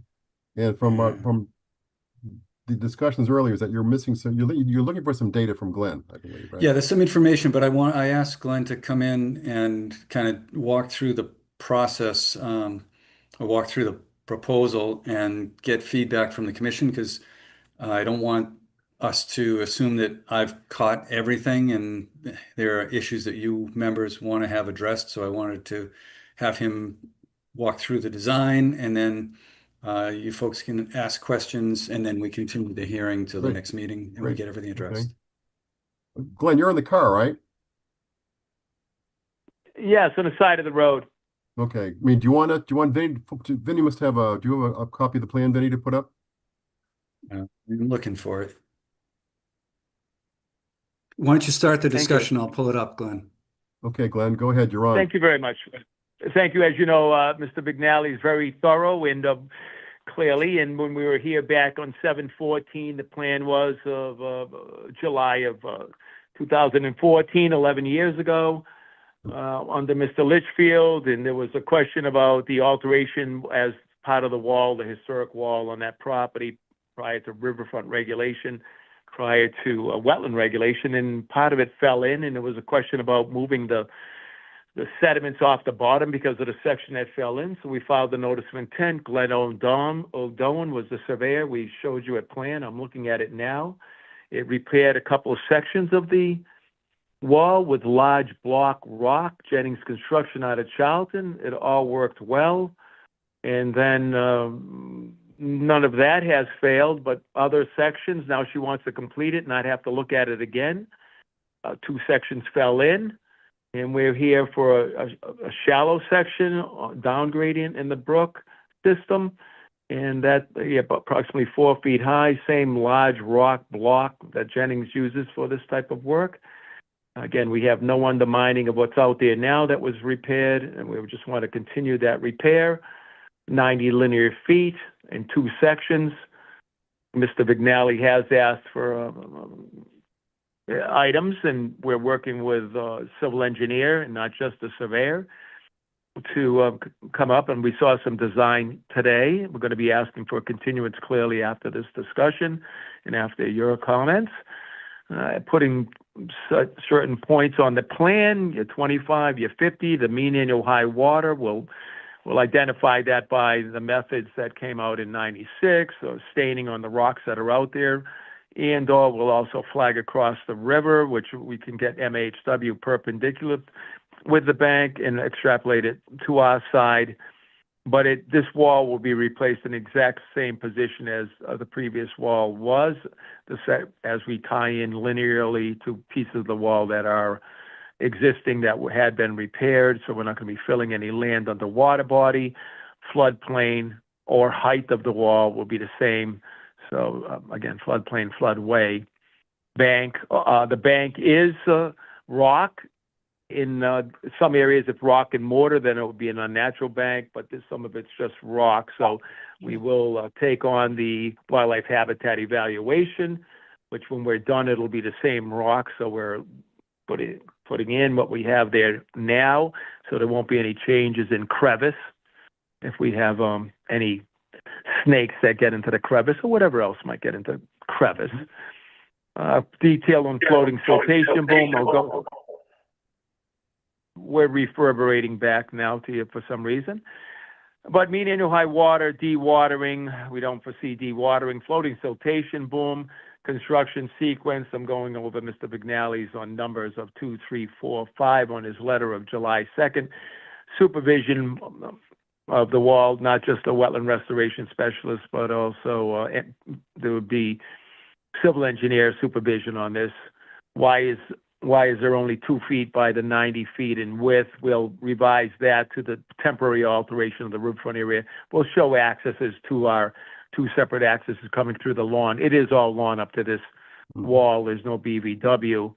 And from the discussions earlier is that you're missing you're looking for some data from Glenn, I believe, right? Yeah, there's some information, but I asked Glenn to come in and kind of walk through the process, or walk through the proposal and get feedback from the commission, because I don't want us to assume that I've caught everything and there are issues that you members want to have addressed. So I wanted to have him walk through the design, and then you folks can ask questions, and then we continue the hearing till the Great. next meeting and we Great. get everything Okay. addressed. Glenn, you're in the car, right? Yes, on the side of the road. Okay. I mean, do you want Vinny Vinny must have do you have a copy of the plan, Vinny, to put up? I'm looking for it. Why don't you start the Thank you. discussion? I'll pull it up, Glenn. Okay, Glenn, go ahead. You're on. Thank you very much. Thank you. As you know, Mr. Bignelli is very thorough and clearly, and when we were here back on 7/14, the plan was of July of 2014, 11 years ago, under Mr. Litchfield, and there was a question about the alteration as part of the wall, the historic wall on that property prior to riverfront regulation, prior to wetland regulation, and part of it fell in, and there was a question about moving the sediments off the bottom because of the section that fell in. So we filed the notice of intent. Glenn O'Dowan was the surveyor. We showed you a plan. I'm looking at it now. It repaired a couple of sections of the wall with large block rock, Jennings Construction out of Charlton. It all worked well. And then none of that has failed, but other sections, now she wants to complete it, not have to look at it again. 2 sections fell in, and we're here for a shallow section, down gradient in the brook system. And that, approximately 4 feet high, same large rock block that Jennings uses for this type of work. Again, we have no undermining of what's out there now that was repaired, and we just want to continue that repair. 90 linear feet in 2 sections. Mr. Vignali has asked for items, and we're working with a civil engineer and not just a surveyor to come up, and we saw some design today. We're going to be asking for a continuance clearly after this discussion and after your comments. Putting certain points on the plan, your 25, your 50, the mean annual high water, we'll identify that by the methods that came out in 96, or staining on the rocks that are out there, and/or we'll also flag across the river, which we can get MHW perpendicular with the bank and extrapolate it to our side. But this wall will be replaced in the exact same position as the previous wall was, as we tie in linearly to pieces of the wall that are existing that had been repaired. So we're not going to be filling any land on the water body. Floodplain or height of the wall will be the same. So again, floodplain, floodway. Bank, the bank is rock. In some areas, if rock and mortar, then it would be an unnatural bank, but some of it's just rock. So we will take on the wildlife habitat evaluation, which when we're done, it'll be the same rock. So we're putting in what we have there now, so there won't be any changes in crevice. If we have any snakes that get into the crevice or whatever else might get into crevice. Detail on floating siltation boom. We're reverberating back now to you for some reason. But mean annual high water, dewatering, we don't foresee dewatering. Floating siltation boom, construction sequence. I'm going over Mr. Vignali's on numbers of 2, 3, 4, 5 on his letter of July 2nd. Supervision of the wall, not just a wetland restoration specialist, but also there would be civil engineer supervision on this. Why is there only 2 feet by the 90 feet in width? We'll revise that to the temporary alteration of the roof front area. We'll show accesses to our 2 separate accesses coming through the lawn. It is all lawn up to this wall. There's no BVW.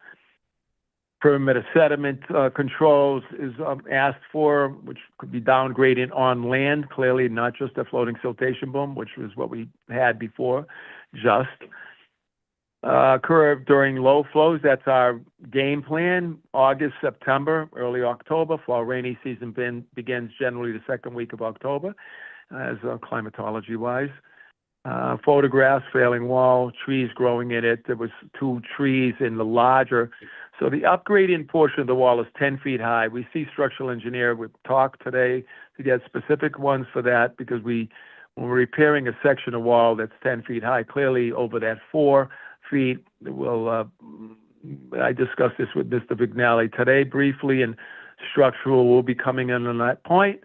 Perimeter sediment controls is asked for, which could be downgrading on land, clearly not just a floating siltation boom, which was what we had before, just. Curve during low flows, that's our game plan. August, September, early October. Fall rainy season begins generally the 2nd week of October, as climatology-wise. Photographs, failing wall, trees growing in it. There was 2 trees in the larger. So the upgrading portion of the wall is 10 feet high. We see structural engineer would talk today to get specific ones for that, because when we're repairing a section of wall that's 10 feet high, clearly over that 4 feet, I discussed this with Mr. Vignali today briefly, and structural will be coming in on that point.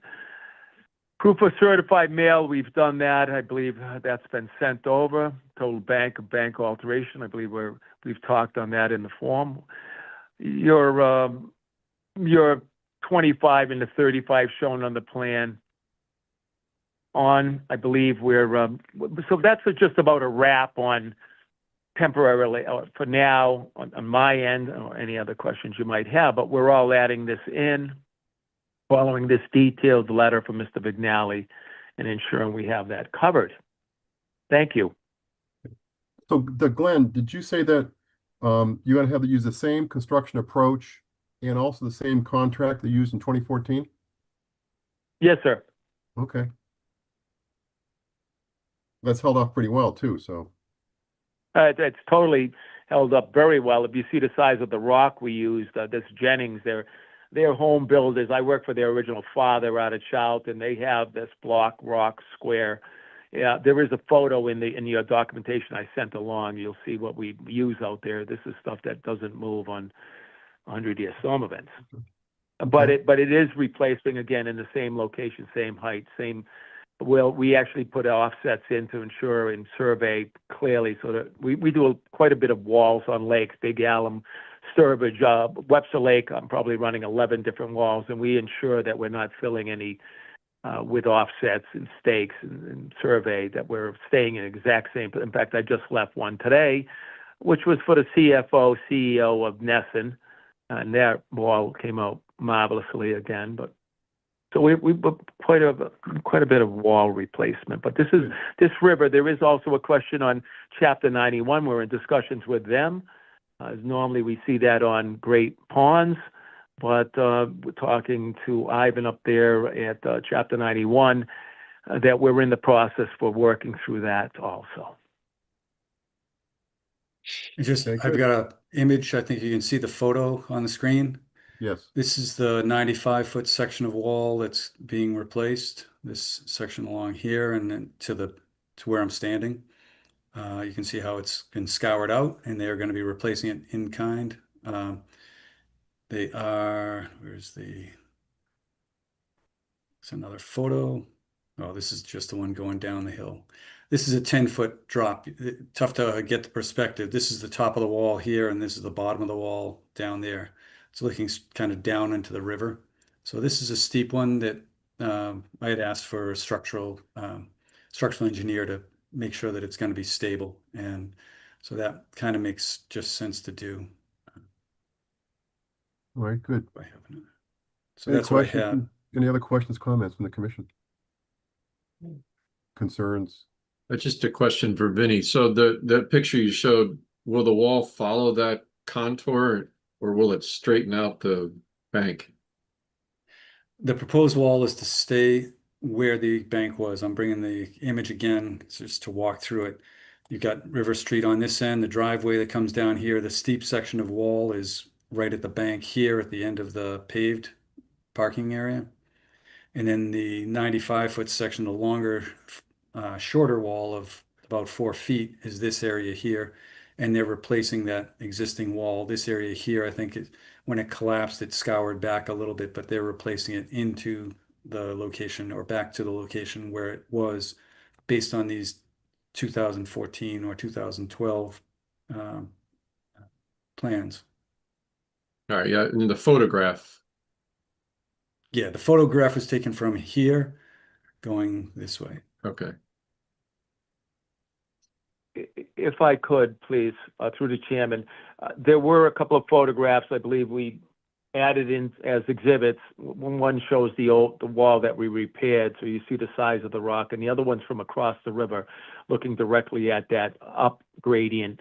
Proof of certified mail, we've done that. I believe that's been sent over. Total bank alteration, I believe we've talked on that in the form. Your 25 and the 35 shown on the plan I believe so that's just about a wrap on temporarily, for now, on my end, or any other questions you might have, but we're all adding this in, following this detailed letter from Mr. Vignali, and ensuring we have that covered. Thank you. So, Glenn, did you say that you're going to have to use the same construction approach and also the same contract they used in 2014? Yes, sir. Okay. That's held off pretty well, too, so. It's totally held up very well. If you see the size of the rock we used, this Jennings, they're home builders. I work for their original father out of Charlton. They have this block rock square. Yeah, there is a photo in your documentation I sent along. You'll see what we use out there. This is stuff that doesn't move on 100-year storm events. But it is replacing again in the same location, same height, same we actually put offsets in to ensure and survey clearly so that we do quite a bit of walls on lakes, Big Alum, Sturbridge, Webster Lake. I'm probably running 11 different walls, and we ensure that we're not filling any with offsets and stakes and survey, that we're staying in exact same. In fact, I just left one today, which was for the CFO, CEO of Nesson, and that wall came out marvelously again. But so we quite a bit of wall replacement. But this river. There is also a question on Chapter 91. We're in discussions with them. As normally we see that on Great Ponds, but we're talking to Ivan up there at Chapter 91 that we're in the process for working through that also. I've got an image. I think you can see the photo on the screen. Yes. This is the 95-foot section of wall that's being replaced. This section along here and then to where I'm standing. You can see how it's been scoured out, and they're going to be replacing it in kind. They are, it's another photo. Oh, this is just the one going down the hill. This is a 10-foot drop. Tough to get the perspective. This is the top of the wall here, and this is the bottom of the wall down there. It's looking kind of down into the river. So this is a steep one that I had asked for a structural engineer to make sure that it's going to be stable. And so that kind of makes just sense to do. All right, good. So that's what I have. Any other questions, comments from the commission? Concerns? Just a question for Vinny. So the picture you showed, will the wall follow that contour, or will it straighten out the bank? The proposed wall is to stay where the bank was. I'm bringing the image again just to walk through it. You've got River Street on this end, the driveway that comes down here. The steep section of wall is right at the bank here at the end of the paved parking area. And then the 95-foot section, the longer, shorter wall of about 4 feet is this area here. And they're replacing that existing wall. This area here, I think when it collapsed, it scoured back a little bit, but they're replacing it into the location or back to the location where it was based on these 2014 or 2012 plans. All right, yeah, in the photograph. Yeah, the photograph was taken from here going this way. Okay. If I could, please, through the chairman, there were a couple of photographs I believe we added in as exhibits. One shows the wall that we repaired, so you see the size of the rock, and the other one's from across the river, looking directly at that up gradient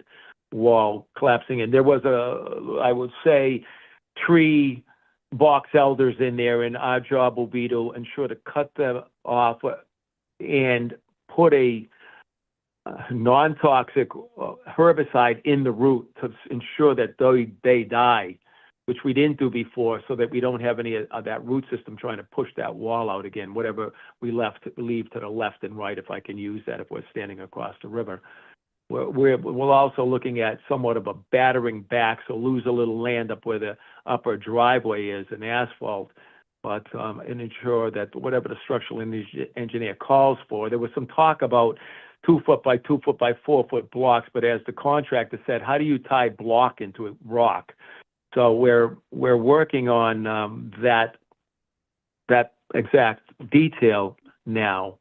wall collapsing. And there was I would say, tree box elders in there, and our job will be to ensure to cut them off and put a non-toxic herbicide in the root to ensure that they die, which we didn't do before, so that we don't have any of that root system trying to push that wall out again, whatever we leave to the left and right, if I can use that, if we're standing across the river. We're also looking at somewhat of a battering back, so lose a little land up where the upper driveway is and asphalt, but and ensure that whatever the structural engineer calls for. There was some talk about 2 foot by 2 foot by 4 foot blocks, but as the contractor said, how do you tie block into a rock? So we're working on that exact detail now.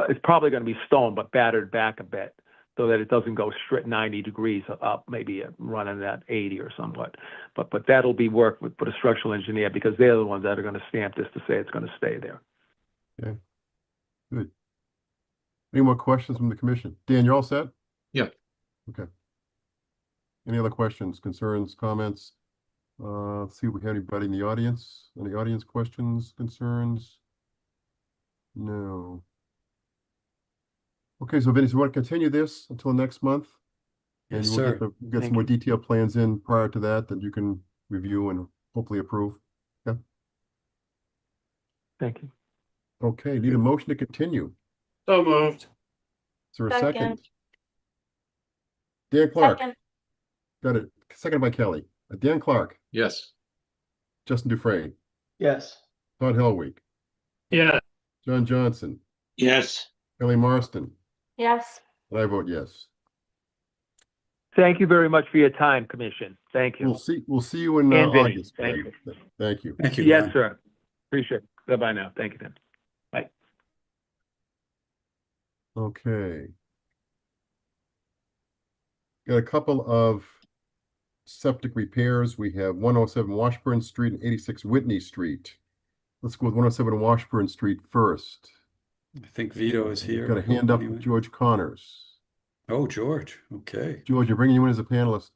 It's probably going to be stone, but battered back a bit so that it doesn't go straight 90 degrees up, maybe running at 80 or somewhat. But that'll be worked with the structural engineer, because they're the ones that are going to stamp this to say it's going to stay there. Okay, good. Any more questions from the commission? Dan, you're all set? Yeah. Okay. Any other questions, concerns, comments? Let's see if we have anybody in the audience. Any audience questions, concerns? No. Okay, so Vinny, so we want to continue this until next month? And Yes, we'll sir. get some more detailed plans in prior to that you can review and hopefully approve. Yeah. Thank you. Okay, need a motion to continue. So moved. Is there a second? Dan Clark. Second. Got it. Seconded by Kelly. Dan Clark. Yes. Justin Dufresne. Yes. Todd Helwig. Yeah. John Johnson, Yes. Kelly Marston, Yes. and I vote yes. Thank you very much for your time, Commission. Thank you. We'll see you in And Vinny, August. thank Glenn. Thank you. Thank you. Yes, Glenn. sir. Appreciate it. Bye-bye now. Thank you, then. Bye. Okay. Got a couple of septic repairs. We have 107 Washburn Street and 86 Whitney Street. Let's go with 107 Washburn Street first. I think Vito is here. Got a hand up Anyway. with George Connors. Oh, George. Okay. George, you're bringing you in as a panelist.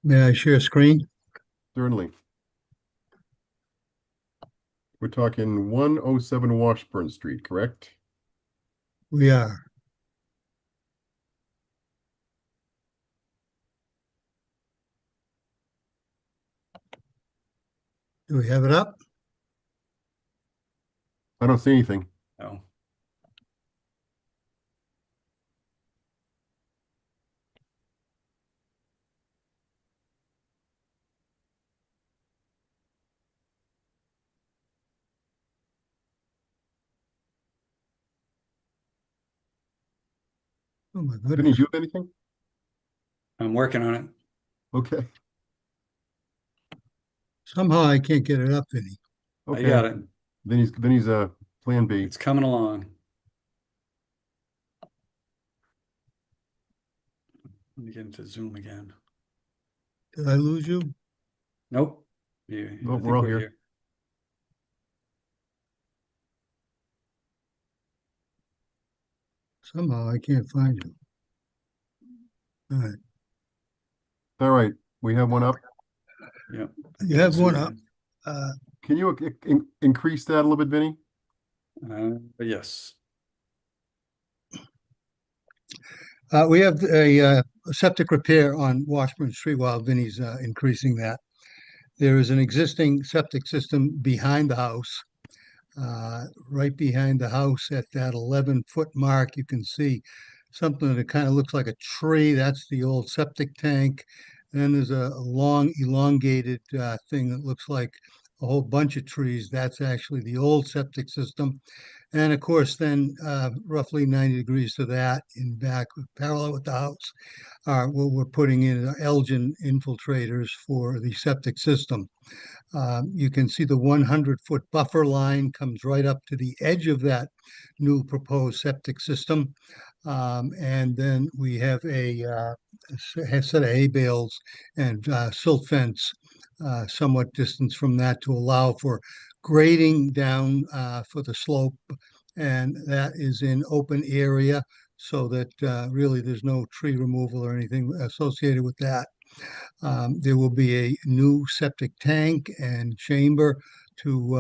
May I share screen? Certainly. We're talking 107 Washburn Street, correct? We are. Do we have it up? I don't see anything. No. Oh my Didn't goodness. you do anything? I'm working on it. Okay. Somehow I can't get it up, Vinny. Okay. I got it. Then he's plan B. It's coming along. Let me get into Zoom again. Did I lose you? Nope. Yeah, Nope, I think we're all here. Somehow I can't find you. All right. All right. We have one up. Yep. You have one Zoom up. Can you increase that a little bit, Vinny? Yes. We have a septic repair on Washburn Street while Vinny's increasing that. There is an existing septic system behind the house. Right behind the house at that 11-foot mark, you can see something that kind of looks like a tree. That's the old septic tank. And then there's a long elongated thing that looks like a whole bunch of trees. That's actually the old septic system. And of course, then roughly 90 degrees to that in back, parallel with the house, we're putting in Elgin infiltrators for the septic system. You can see the 100-foot buffer line comes right up to the edge of that new proposed septic system. And then we have a set of hay bales and silt fence somewhat distance from that to allow for grading down for the slope. And that is in open area so that really there's no tree removal or anything associated with that. There will be a new septic tank and chamber to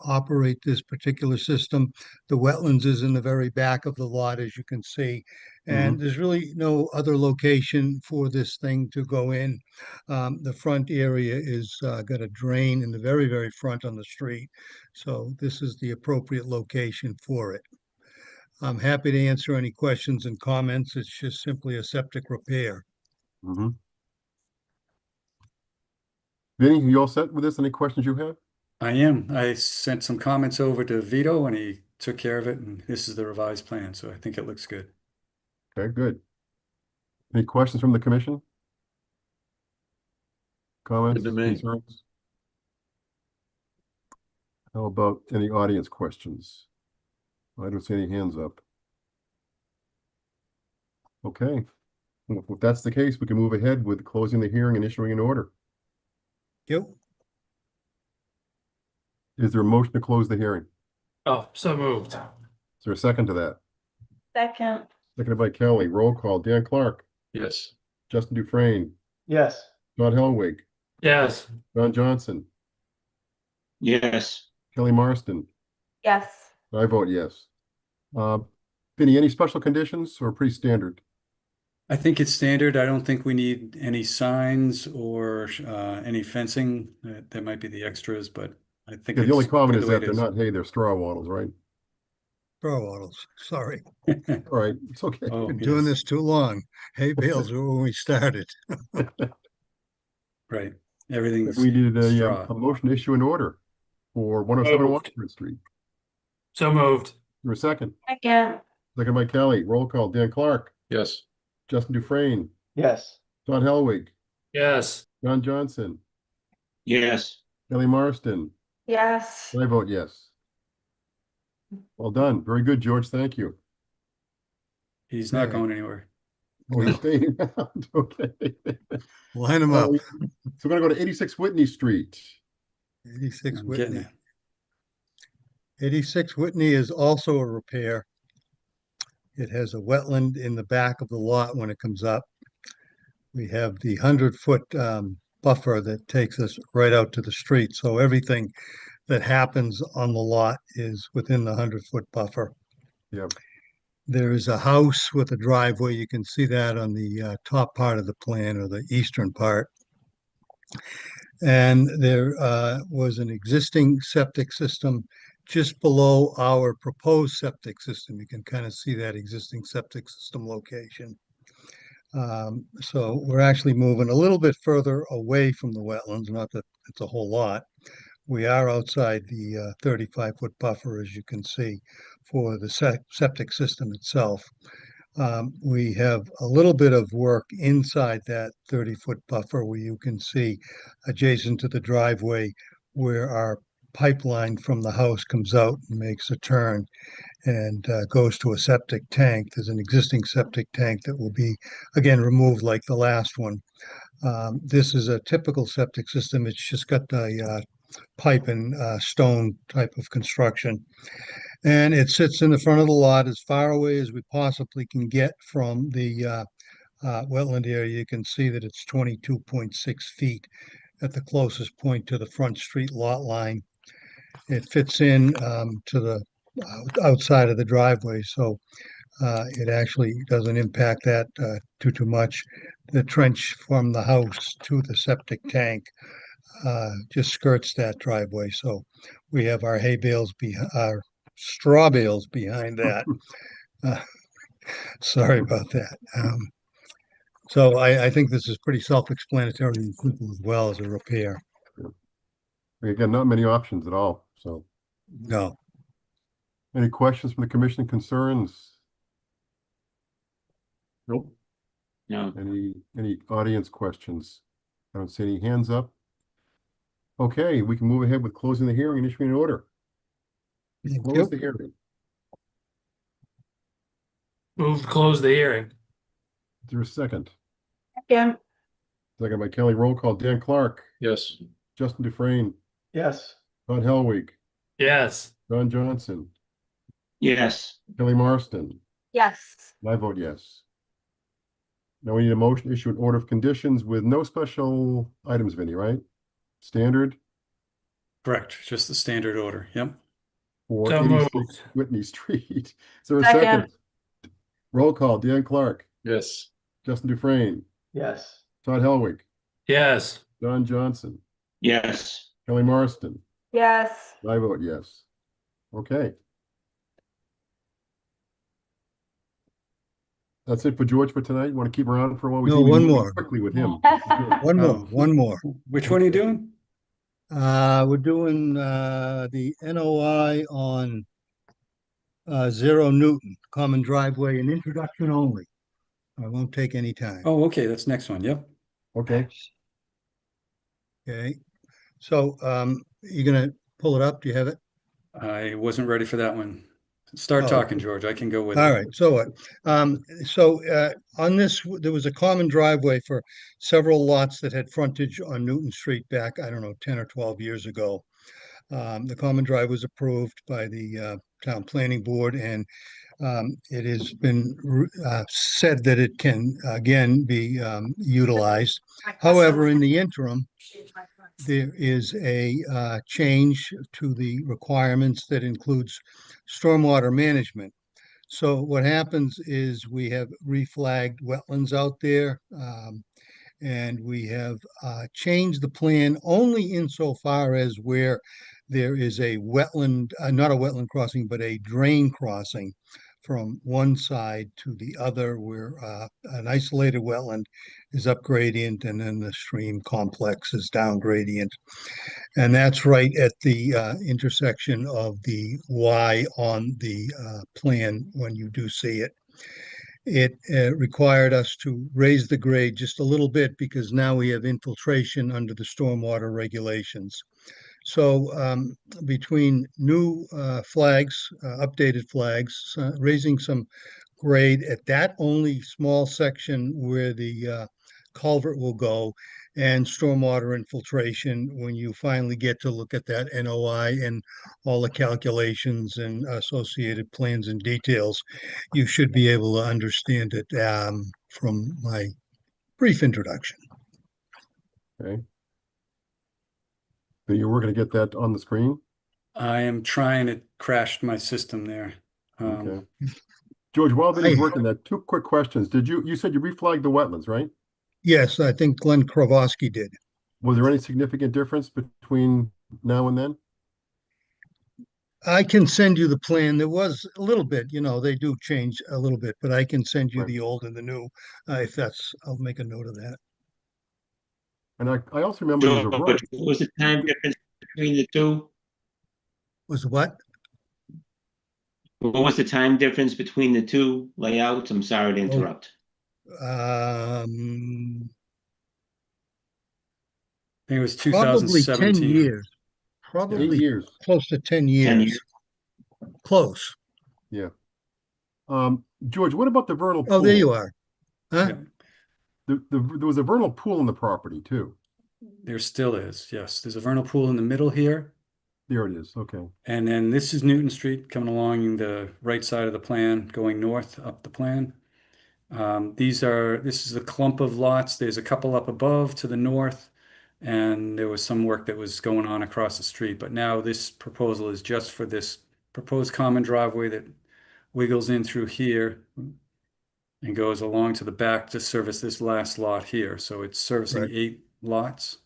operate this particular system. The wetlands is in the very back of the lot, as you can see. And there's really no other location for this thing to go in. The front area is got a drain in the very, very front on the street. So this is the appropriate location for it. I'm happy to answer any questions and comments. It's just simply a septic repair. Vinny, you all set with this? Any questions you have? I am. I sent some comments over to Vito and he took care of it. And this is the revised plan. So I think it looks good. Okay, good. Any questions from the commission? Comments, Good to me. concerns? How about any audience questions? I don't see any hands up. Okay. Well, if that's the case, we can move ahead with closing the hearing and issuing an order. Yep. Is there a motion to close the hearing? Oh, so moved. Is there a second to that? Second. Seconded by Kelly. Roll call. Dan Clark, Yes. Justin Dufresne, Yes. Todd Helwig, Yes. John Johnson, Yes. Kelly Marston. Yes. I vote yes. Vinny, any special conditions or pretty standard? I think it's standard. I don't think we need any signs or any fencing. That might be the extras, but I think Yeah, the only it's comment good is the way that it they're is. not hay, they're straw wattles, right? Straw wattles, sorry. All right, it's okay. Oh, Been doing yes, this too long. Hay bales were when we started. right. Everything's We needed straw. a motion to issue an order for 107 Moved. Washington Street. So moved. For a second. Second. Second by Kelly. Roll call. Dan Clark, Yes. Justin Dufresne, Yes. Todd Helwig, Yes. John Johnson, Yes. Kelly Marston. Yes. I vote yes. Well done. Very good, George. Thank you. He's not Okay. going anywhere. Oh, you're staying around. Okay. Line them up. So we're going to go to 86 Whitney Street. 86 I'm getting Whitney. it. 86 Whitney is also a repair. It has a wetland in the back of the lot when it comes up. We have the 100-foot buffer that takes us right out to the street. So everything that happens on the lot is within the 100-foot buffer. Yep. There is a house with a driveway. You can see that on the top part of the plan, or the eastern part. And there was an existing septic system just below our proposed septic system. You can kind of see that existing septic system location. So we're actually moving a little bit further away from the wetlands, not that it's a whole lot. We are outside the 35-foot buffer, as you can see, for the septic system itself. We have a little bit of work inside that 30-foot buffer where you can see adjacent to the driveway where our pipeline from the house comes out and makes a turn and goes to a septic tank. There's an existing septic tank that will be, again, removed like the last one. This is a typical septic system. It's just got the pipe and stone type of construction. And it sits in the front of the lot as far away as we possibly can get from the wetland area. You can see that it's 22.6 feet at the closest point to the front street lot line. It fits in to the outside of the driveway, so it actually doesn't impact that too much. The trench from the house to the septic tank just skirts that driveway, so we have our hay bales, our straw bales behind that. Sorry about that. So I think this is pretty self-explanatory and simple as well as a repair. Again, not many options at all. So, No. any questions from the commission, concerns? Nope. No. Any audience questions? I don't see any hands up. Okay, we can move ahead with closing the hearing and issuing an order. Thank Close you. the hearing. Move to close the hearing. Is there a second? Second. Second by Kelly. Roll call. Dan Clark, Yes. Justin Dufresne, Yes. Todd Helwig, Yes. John Johnson, Yes. Kelly Marston. Yes. I vote yes. Now we need a motion to issue an order of conditions with no special items, Vinnie, right? Standard Correct. Just the standard order. Yep. for So 86 moved. Whitney Street. Is there a Second. second? Roll call. Dan Clark, Yes. Justin Dufresne, Yes. Todd Helwig, Yes. John Johnson, Yes. Kelly Marston. Yes. I vote yes. Okay. That's it for George for tonight. You want to keep around for a while? We No, seem to be one moving more. quickly with him. One more, Oh. one more. Which one are you doing? We're doing the NOI on 0 Newton, common driveway and introduction only. I won't take any time. Oh, okay. That's next one. Yep. Okay. Okay, so you're gonna pull it up? Do you have it? I wasn't ready for that one. Start Oh, talking, George. I can go with All it. right, so what? On this, there was a common driveway for several lots that had frontage on Newton Street back, I don't know, 10 or 12 years ago. The common drive was approved by the town planning board, and it has been said that it can again be utilized. However, in the interim, there is a change to the requirements that includes stormwater management. So what happens is we have reflagged wetlands out there, and we have changed the plan only insofar as where there is a wetland, not a wetland crossing, but a drain crossing from one side to the other where an isolated wetland is up gradient and then the stream complex is down gradient. And that's right at the intersection of the Y on the plan when you do see it. It required us to raise the grade just a little bit because now we have infiltration under the stormwater regulations. So between new flags, updated flags, raising some grade at that only small section where the culvert will go, and stormwater infiltration, when you finally get to look at that NOI and all the calculations and associated plans and details, you should be able to understand it from my brief introduction. Okay. So you're going to get that on the screen? I am trying to crash my system there. Okay. George, while Vinny's working that, 2 quick questions. You said you reflagged the wetlands, right? Yes, I think Glenn Krawowski did. Was there any significant difference between now and then? I can send you the plan. There was a little bit, they do change a little bit, but I can send you the old and the new if I'll make a note of that. And I also remember there was a road. What was the time difference between the two? Was what? What was the time difference between the two layouts? I'm sorry to interrupt. I think it was Probably 10 2017. years. Probably 8 years. Close to 10 years. 10 years. Close. Yeah. George, what about the vernal pool? Oh, there you are. Huh? Yeah. There was a vernal pool in the property too. There still is, yes. There's a vernal pool in the middle here. There it is. Okay. And then this is Newton Street coming along the right side of the plan, going north up the plan. This is the clump of lots. There's a couple up above to the north, and there was some work that was going on across the street. But now this proposal is just for this proposed common driveway that wiggles in through here and goes along to the back to service this last lot here. So it's servicing 8 lots.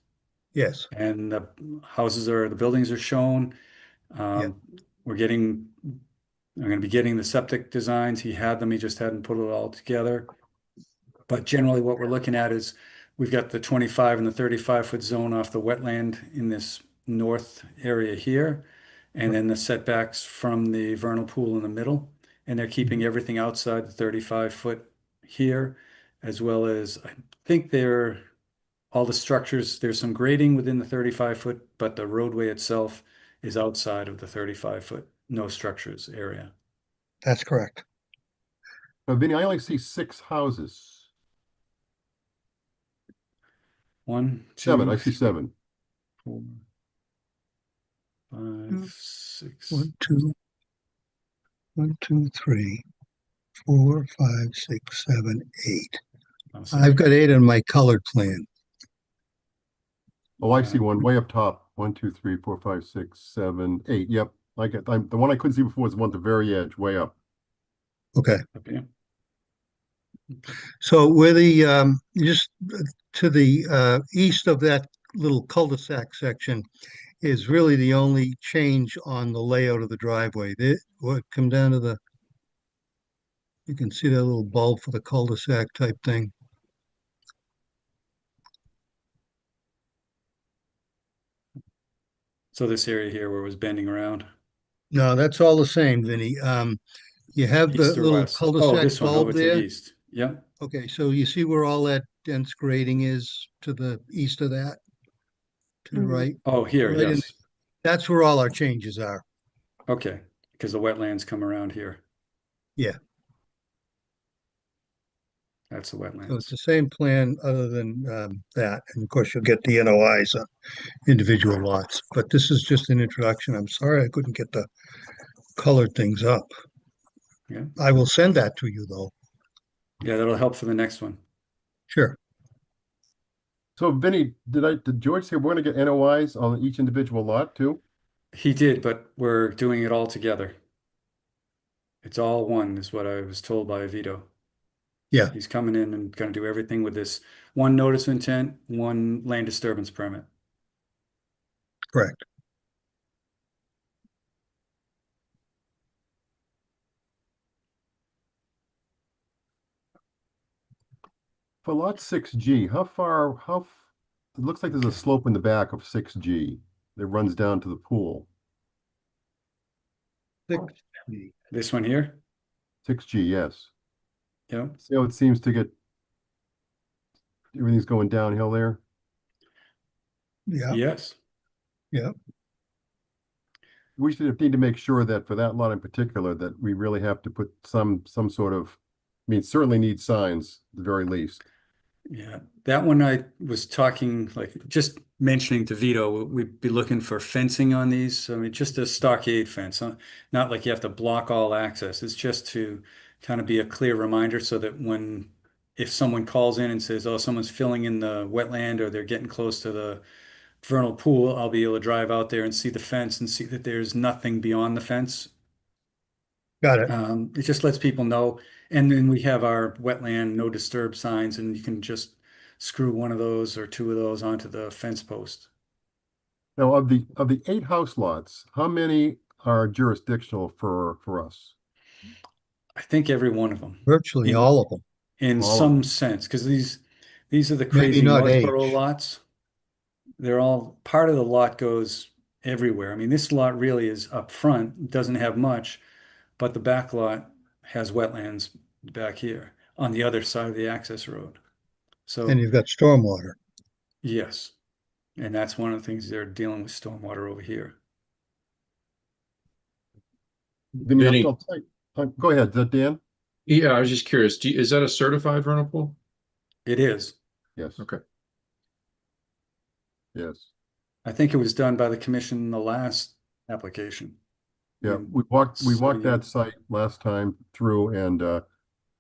Yes. And the buildings are shown. I'm going to be getting the septic designs. He had them, he just hadn't put it all together. But generally what we're looking at is we've got the 25 and the 35-foot zone off the wetland in this north area here. And then the setbacks from the vernal pool in the middle. And they're keeping everything outside the 35-foot here, as well as I think all the structures, there's some grading within the 35-foot, but the roadway itself is outside of the 35-foot, no structures area. That's correct. Vinny, I only see 6 houses. 1, 2, 7. I see 7. 4, 5, 6. 1, 2, 3, 4, 5, 6, 7, 8. I've got 8 on my colored plan. Oh, I see one way up top. 1, 2, 3, 4, 5, 6, 7, 8. Yep. The one I couldn't see before was the one at the very edge, way up. Okay. Okay. So where just to the east of that little cul-de-sac section is really the only change on the layout of the driveway. Come down to you can see that little bulb for the cul-de-sac type thing. So this area here where it was bending around. No, that's all the same, Vinny. You have the East or little west? cul-de-sac this one bulb over to there. the east. Yep. Okay, so you see where all that dense grading is to the east of that? To the right? Oh, here, Right in- yes. That's where all our changes are. Okay, because the wetlands come around here. Yeah. That's the So it's wetlands. the same plan other than that. And of course, you'll get the NOIs on individual lots. But this is just an introduction. I'm sorry I couldn't get the colored things up. Yeah. I will send that to you, though. Yeah, that'll help for the next one. Sure. So Vinny, did George say we're going to get NOIs on each individual lot too? He did, but we're doing it all together. It's all one, is what I was told by Vito. Yeah. He's coming in and going to do everything with this one notice of intent, one land disturbance permit. Correct. For lot 6G, it looks like there's a slope in the back of 6G that runs down to the pool. 6G. This one here? 6G, yes. Yeah. See how it seems to get, everything's going downhill there? Yeah, Yes. yeah. We should need to make sure that for that lot in particular, that we really have to put some sort of, I mean, certainly need signs at the very least. Yeah, that one I was talking, like just mentioning to Vito, we'd be looking for fencing on these. I mean, just a stockade fence, not like you have to block all access. It's just to kind of be a clear reminder so that if someone calls in and says, oh, someone's filling in the wetland or they're getting close to the vernal pool, I'll be able to drive out there and see the fence and see that there's nothing beyond the fence. Got it. It just lets people know. And then we have our wetland no disturb signs, and you can just screw one of those or two of those onto the fence post. Now, of the 8 house lots, how many are jurisdictional for us? I think every one of them, Virtually in- all of them. in All of some them. sense, because these are the Maybe crazy not Northborough H. lots. They're all part of the lot goes everywhere. I mean, this lot really is up front, doesn't have much, but the back lot has wetlands back here on the other side of the access road. So And you've got stormwater. yes, and that's one of the things they're dealing with stormwater over here. Vinny, Vinny. I'll tell you- go ahead, is that Dan? Yeah, I was just curious. Is that a certified vernal pool? It is. Yes. Okay. Yes. I think it was done by the commission in the last application. Yeah, Mm, we walked so that yeah. site last time through, and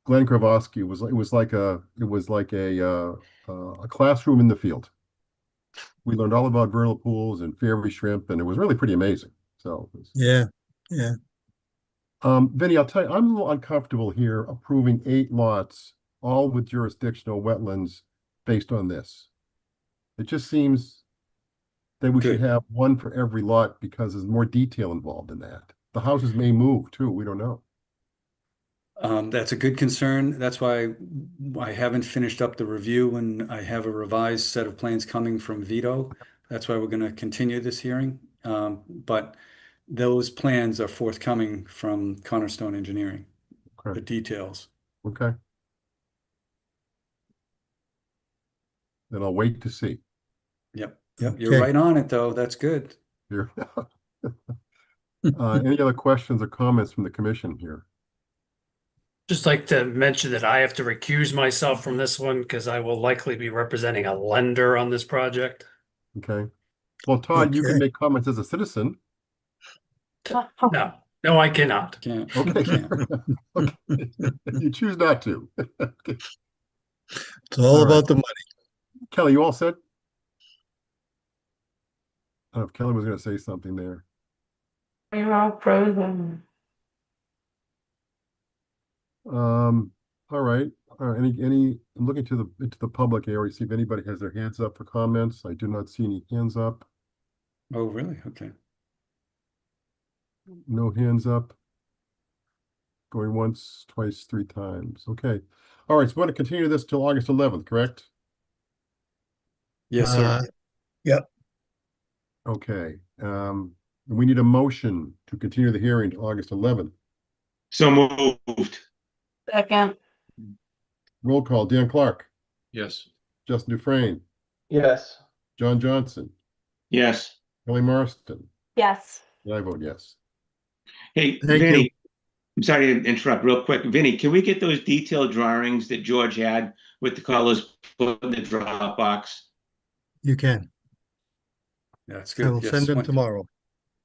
Glenn Kravosky it was like a classroom in the field. We learned all about vernal pools and fairy shrimp, and it was really pretty amazing. So Yeah, yeah. Vinny, I'll tell you, I'm a little uncomfortable here approving 8 lots, all with jurisdictional wetlands based on this. It just seems that we should Good. have one for every lot because there's more detail involved in that. The houses may move too, we don't know. That's a good concern. That's why I haven't finished up the review, and I have a revised set of plans coming from Vito. That's why we're going to continue this hearing. But those plans are forthcoming from Cornerstone Engineering, the Okay, details. okay. Then I'll wait to see. Yep, you're Okay. right on it, though. That's good. Here. Any other questions or comments from the commission here? Just like to mention that I have to recuse myself from this one because I will likely be representing a lender on this project. Okay. Well, Todd, you can Okay. make comments as a citizen. No, I cannot. Can't. Okay. Can't. Okay. You choose not to. Okay. It's all All right. about the money. Kelly, you all set? I don't know if Kelly was going to say something there. You're all frozen. All right. I'm looking into the public area, see if anybody has their hands up for comments. I do not see any hands up. Oh, really? Okay. No hands up. Going once, twice, 3 times. Okay. All right. So we want to continue this till August 11th, correct? Yes, sir. Okay. We need a motion to continue the hearing to August 11th. So moved. Second, Roll call. Dan Clark, Yes. Justin Dufresne, Yes. John Johnson, Yes. Kelly Marston, yes. and I vote yes. Hey, Thank Vinny, you. I'm sorry to interrupt real quick. Vinny, can we get those detailed drawings that George had with the colors put in the Dropbox? You can. That's I good. will Yes. send them tomorrow.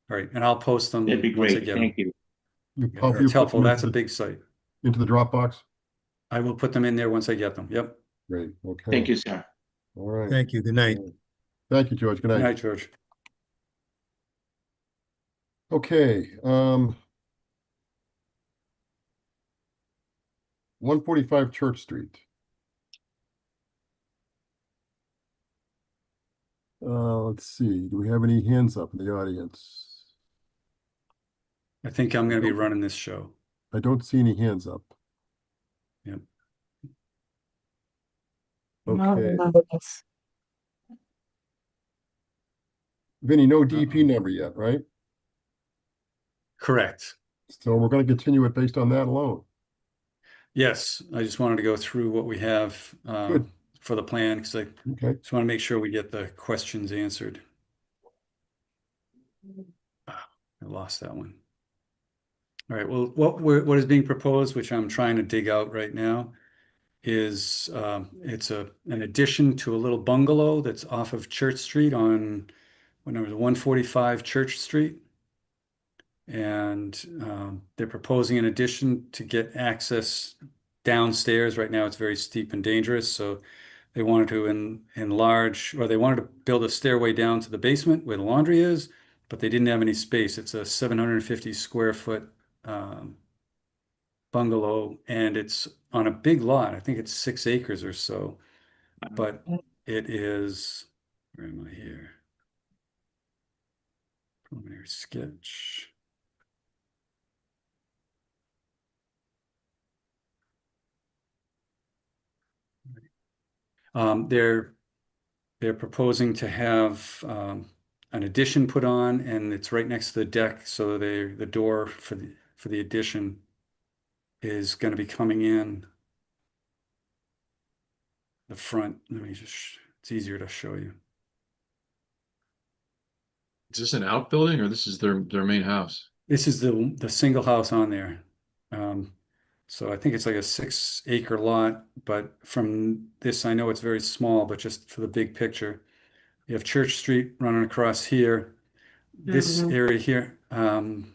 All right, and I'll post them That'd be once I great. get Thank them. you. You Yeah, pop- you it's put helpful. them That's a into big site. into the Dropbox? I will put them in there once I get them. Yep. Great. Okay. Thank you, sir. All right. Thank you. Good night. Thank you, George. Good Good night. night, George. Okay. 145 Church Street. Let's see. Do we have any hands up in the audience? I think I'm going to be running this show. I don't see any hands up. Yep. I Okay, remember this. Vinny, no DEP number yet, right? Correct. So we're going to continue it based on that alone. Yes, I just wanted to go through what we have Good. for the plan because I Okay. just want to make sure we get the questions answered. I lost that one. All right, well, what is being proposed, which I'm trying to dig out right now, is it's an addition to a little bungalow that's off of Church Street on what number is it, 145 Church Street. And they're proposing an addition to get access downstairs. Right now it's very steep and dangerous, so they wanted to enlarge, or they wanted to build a stairway down to the basement where the laundry is, but they didn't have any space. It's a 750 square foot bungalow, and it's on a big lot. I think it's 6 acres or so, but it is, where am I here? Preliminary sketch. They're proposing to have an addition put on, and it's right next to the deck. So the door for the addition is going to be coming in the front. Let me just, it's easier to show you. Is this an outbuilding or this is their main house? This is the single house on there. So I think it's like a 6 acre lot, but from this, I know it's very small, but just for the big picture, you have Church Street running across here. This area here,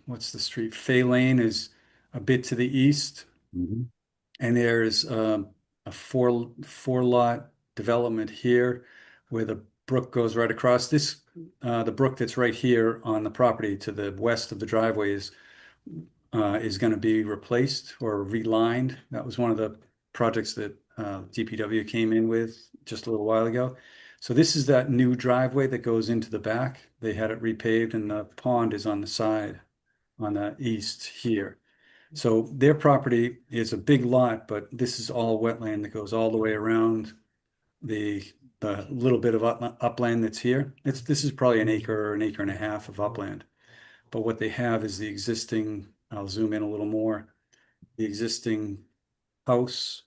what's the street? Fay Lane is a bit to the east. And there's a four lot development here where the brook goes right across. This, the brook that's right here on the property to the west of the driveway is going to be replaced or relined. That was one of the projects that DPW came in with just a little while ago. So this is that new driveway that goes into the back. They had it repaved, and the pond is on the side, on the east here. So their property is a big lot, but this is all wetland that goes all the way around the little bit of upland that's here. This is probably an acre or an acre and a half of upland. But what they have is the existing, I'll zoom in a little more, the existing house.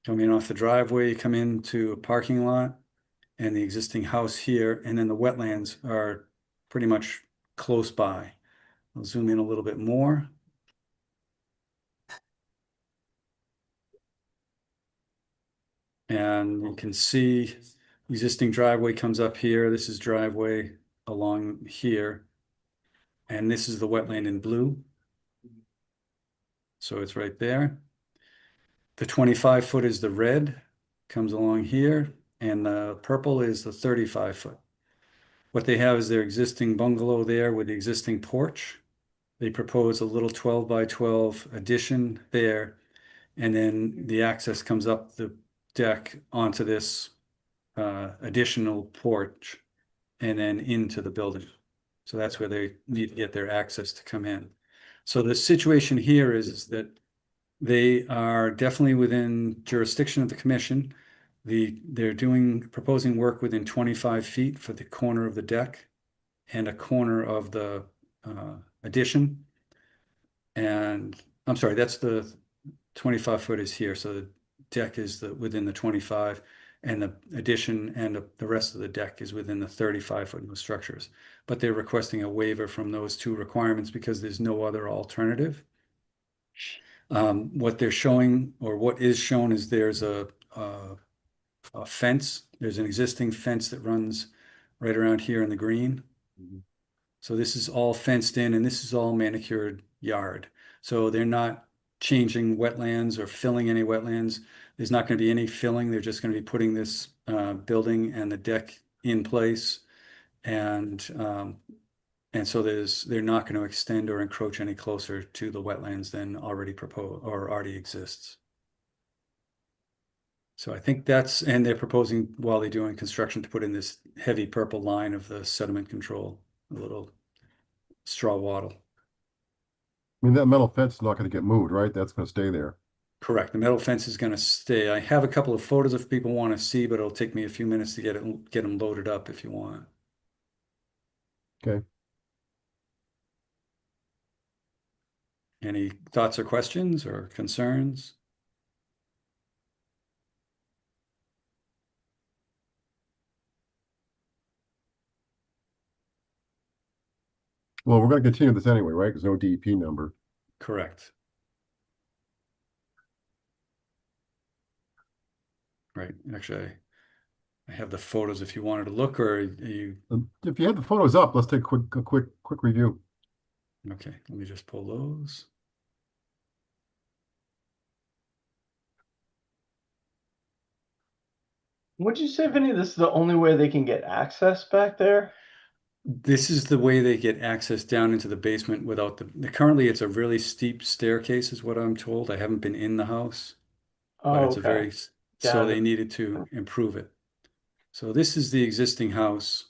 Come in off the driveway, you come into a parking lot, and the existing house here, and then the wetlands are pretty much close by. I'll zoom in a little bit more. And you can see existing driveway comes up here. This is driveway along here. And this is the wetland in blue. So it's right there. The 25 foot is the red, comes along here, and the purple is the 35 foot. What they have is their existing bungalow there with the existing porch. They propose a little 12 by 12 addition there, and then the access comes up the deck onto this additional porch and then into the building. So that's where they need to get their access to come in. So the situation here is that they are definitely within jurisdiction of the commission. They're proposing work within 25 feet for the corner of the deck and a corner of the addition. And I'm sorry, that's the 25 foot is here. So the deck is within the 25, and the addition and the rest of the deck is within the 35 foot of the structures. But they're requesting a waiver from those two requirements because there's no other alternative. What they're showing, or what is shown, is there's a fence. There's an existing fence that runs right around here in the green. So this is all fenced in, and this is all manicured yard. So they're not changing wetlands or filling any wetlands. There's not going to be any filling. They're just going to be putting this building and the deck in place. And so they're not going to extend or encroach any closer to the wetlands than already proposed or already exists. So I think and they're proposing, while they're doing construction, to put in this heavy purple line of the sediment control, a little straw wattle. I mean, that metal fence is not going to get moved, right? That's going to stay there. Correct. The metal fence is going to stay. I have a couple of photos if people want to see, but it'll take me a few minutes to get them loaded up if you want. Okay. Any thoughts or questions or concerns? Well, we're going to continue this anyway, right? Because no DEP number. Correct. Right. Actually, I have the photos if you wanted to look, or are you If you have the photos up, let's take a quick review. okay? Let me just pull those. Would you say, Vinny, this is the only way they can get access back there? This is the way they get access down into the basement without currently it's a really steep staircase is what I'm told. I haven't been in the house, but Oh, it's a okay. very, so Got they it. needed to improve it. So this is the existing house,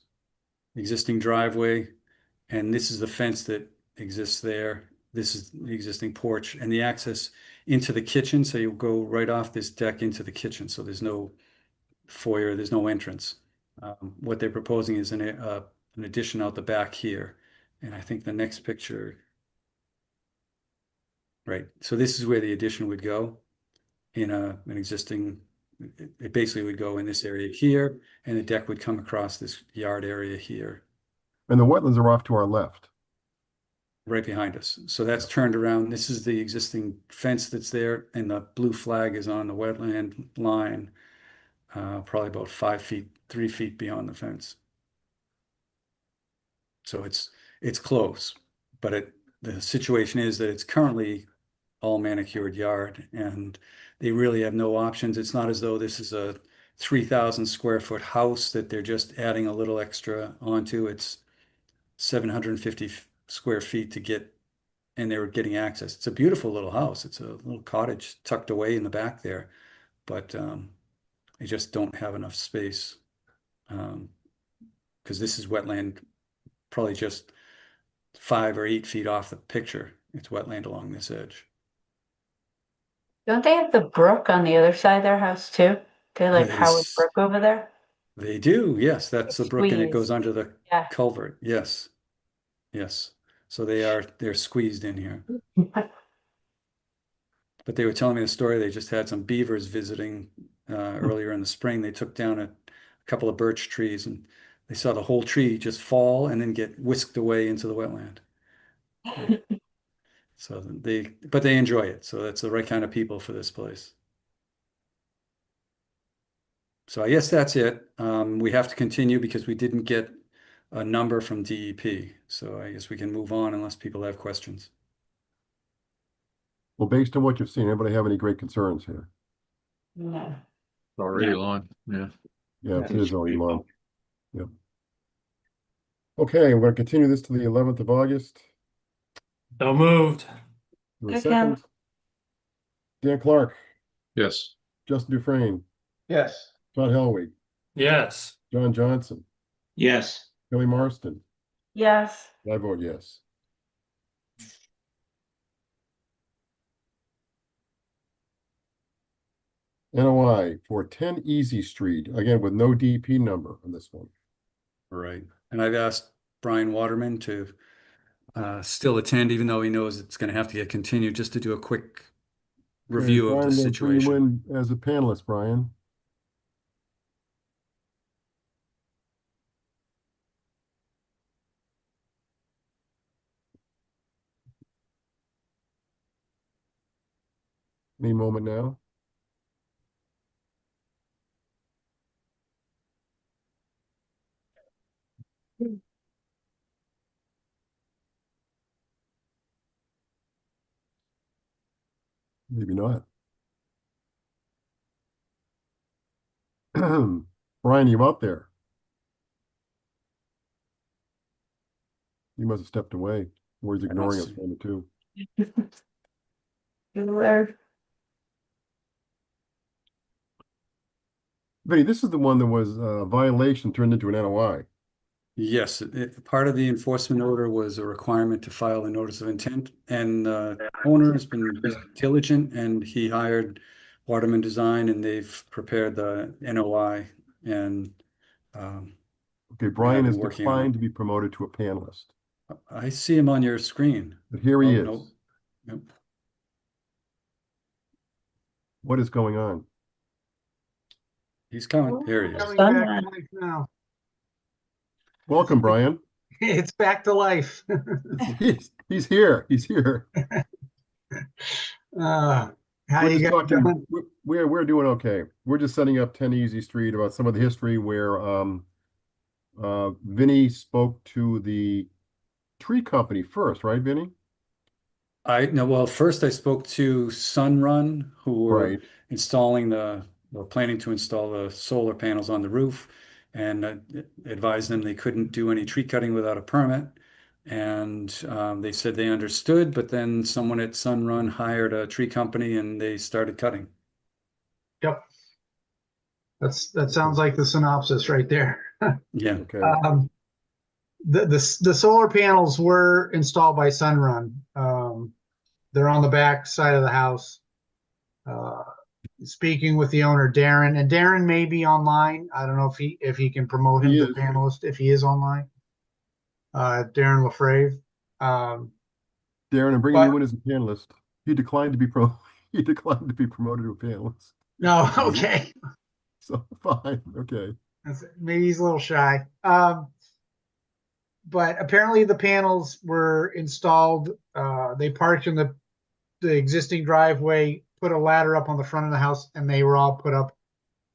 existing driveway, and this is the fence that exists there. This is the existing porch and the access into the kitchen. So you go right off this deck into the kitchen. So there's no foyer, there's no entrance. What they're proposing is an addition out the back here. And I think the next picture, right. So this is where the addition would go in an existing, it basically would go in this area here, and the deck would come across this yard area here, And the wetlands are off to our left. right behind us. So that's turned around. This is the existing fence that's there, and the blue flag is on the wetland line, probably about 5 feet, 3 feet beyond the fence. So it's close, but the situation is that it's currently all manicured yard, and they really have no options. It's not as though this is a 3,000 square foot house that they're just adding a little extra onto. It's 750 square feet to get, and they were getting access. It's a beautiful little house. It's a little cottage tucked away in the back there, but they just don't have enough space because this is wetland, probably just 5 or 8 feet off the picture. It's wetland along this edge. Don't they have the brook on the other side of their house too? They like They Howard s- Brook over there? They do, yes. That's the brook, and it goes Squeeze. under the Yeah. culvert. Yes, yes. So they're squeezed in here. But they were telling me the story. They just had some beavers visiting earlier in the spring. They took down a couple of birch trees, and they saw the whole tree just fall and then get whisked away into the wetland. So but they enjoy it. So that's the right kind of people for this place. So I guess that's it. We have to continue because we didn't get a number from DEP. So I guess we can move on unless people have questions. Well, based on what you've seen, anybody have any great concerns here? No. Already long, yeah. Yeah, it is already long. Yep. Okay, we're going to continue this to the 11th of August. So moved. Do a Second. second. Dan Clark, Yes. Justin Dufresne, Yes. John Helwig, Yes. John Johnson, Yes. Kelly Marston. Yes. I vote yes. NOI for 10 Easy Street, again with no DEP number on this one. Right. And I've asked Brian Waterman to still attend, even though he knows it's going to have to get continued, just to do a quick review of the Brian, I'm gonna bring you situation. in as a panelist, Brian. Any moment now. Maybe not. Brian, you out there? You must have stepped away. Or he's don't ignoring us see- one or two. Where? Vinny, this is the one that was a violation turned into an NOI. Yes, part of the enforcement order was a requirement to file a notice of intent, and the owner has been diligent, and he hired Waterman Design, and they've prepared the NOI, and Okay, Brian been has working on declined it. to be promoted to a panelist, I see him on your screen. but here he Oh, is. no. Yep. What is going on? He's coming. Here he is. Coming back to life now. Welcome, Brian. It's back to life. He's here. He's here. How We're you just guys talking. doing? We're doing okay. We're just setting up 10 Easy Street about some of the history where Vinny spoke to the tree company first, right, Vinny? Well, first I spoke to Sunrun, who were Right. were planning to install the solar panels on the roof, and advised them they couldn't do any tree cutting without a permit. And they said they understood, but then someone at Sunrun hired a tree company and they started cutting. Yep. That sounds like the synopsis right there. Yeah. Okay. The solar panels were installed by Sunrun. They're on the back side of the house. Speaking with the owner, Darren, and Darren may be online. I don't know if he can promote him He to is. panelist if he is online. Darren Lafrave. Darren, I'm bringing but- you in as a panelist. He declined to be he declined to be promoted to a panelist. No, okay. So fine. Okay. Maybe he's a little shy. But apparently the panels were installed. They parked in the existing driveway, put a ladder up on the front of the house, and they were all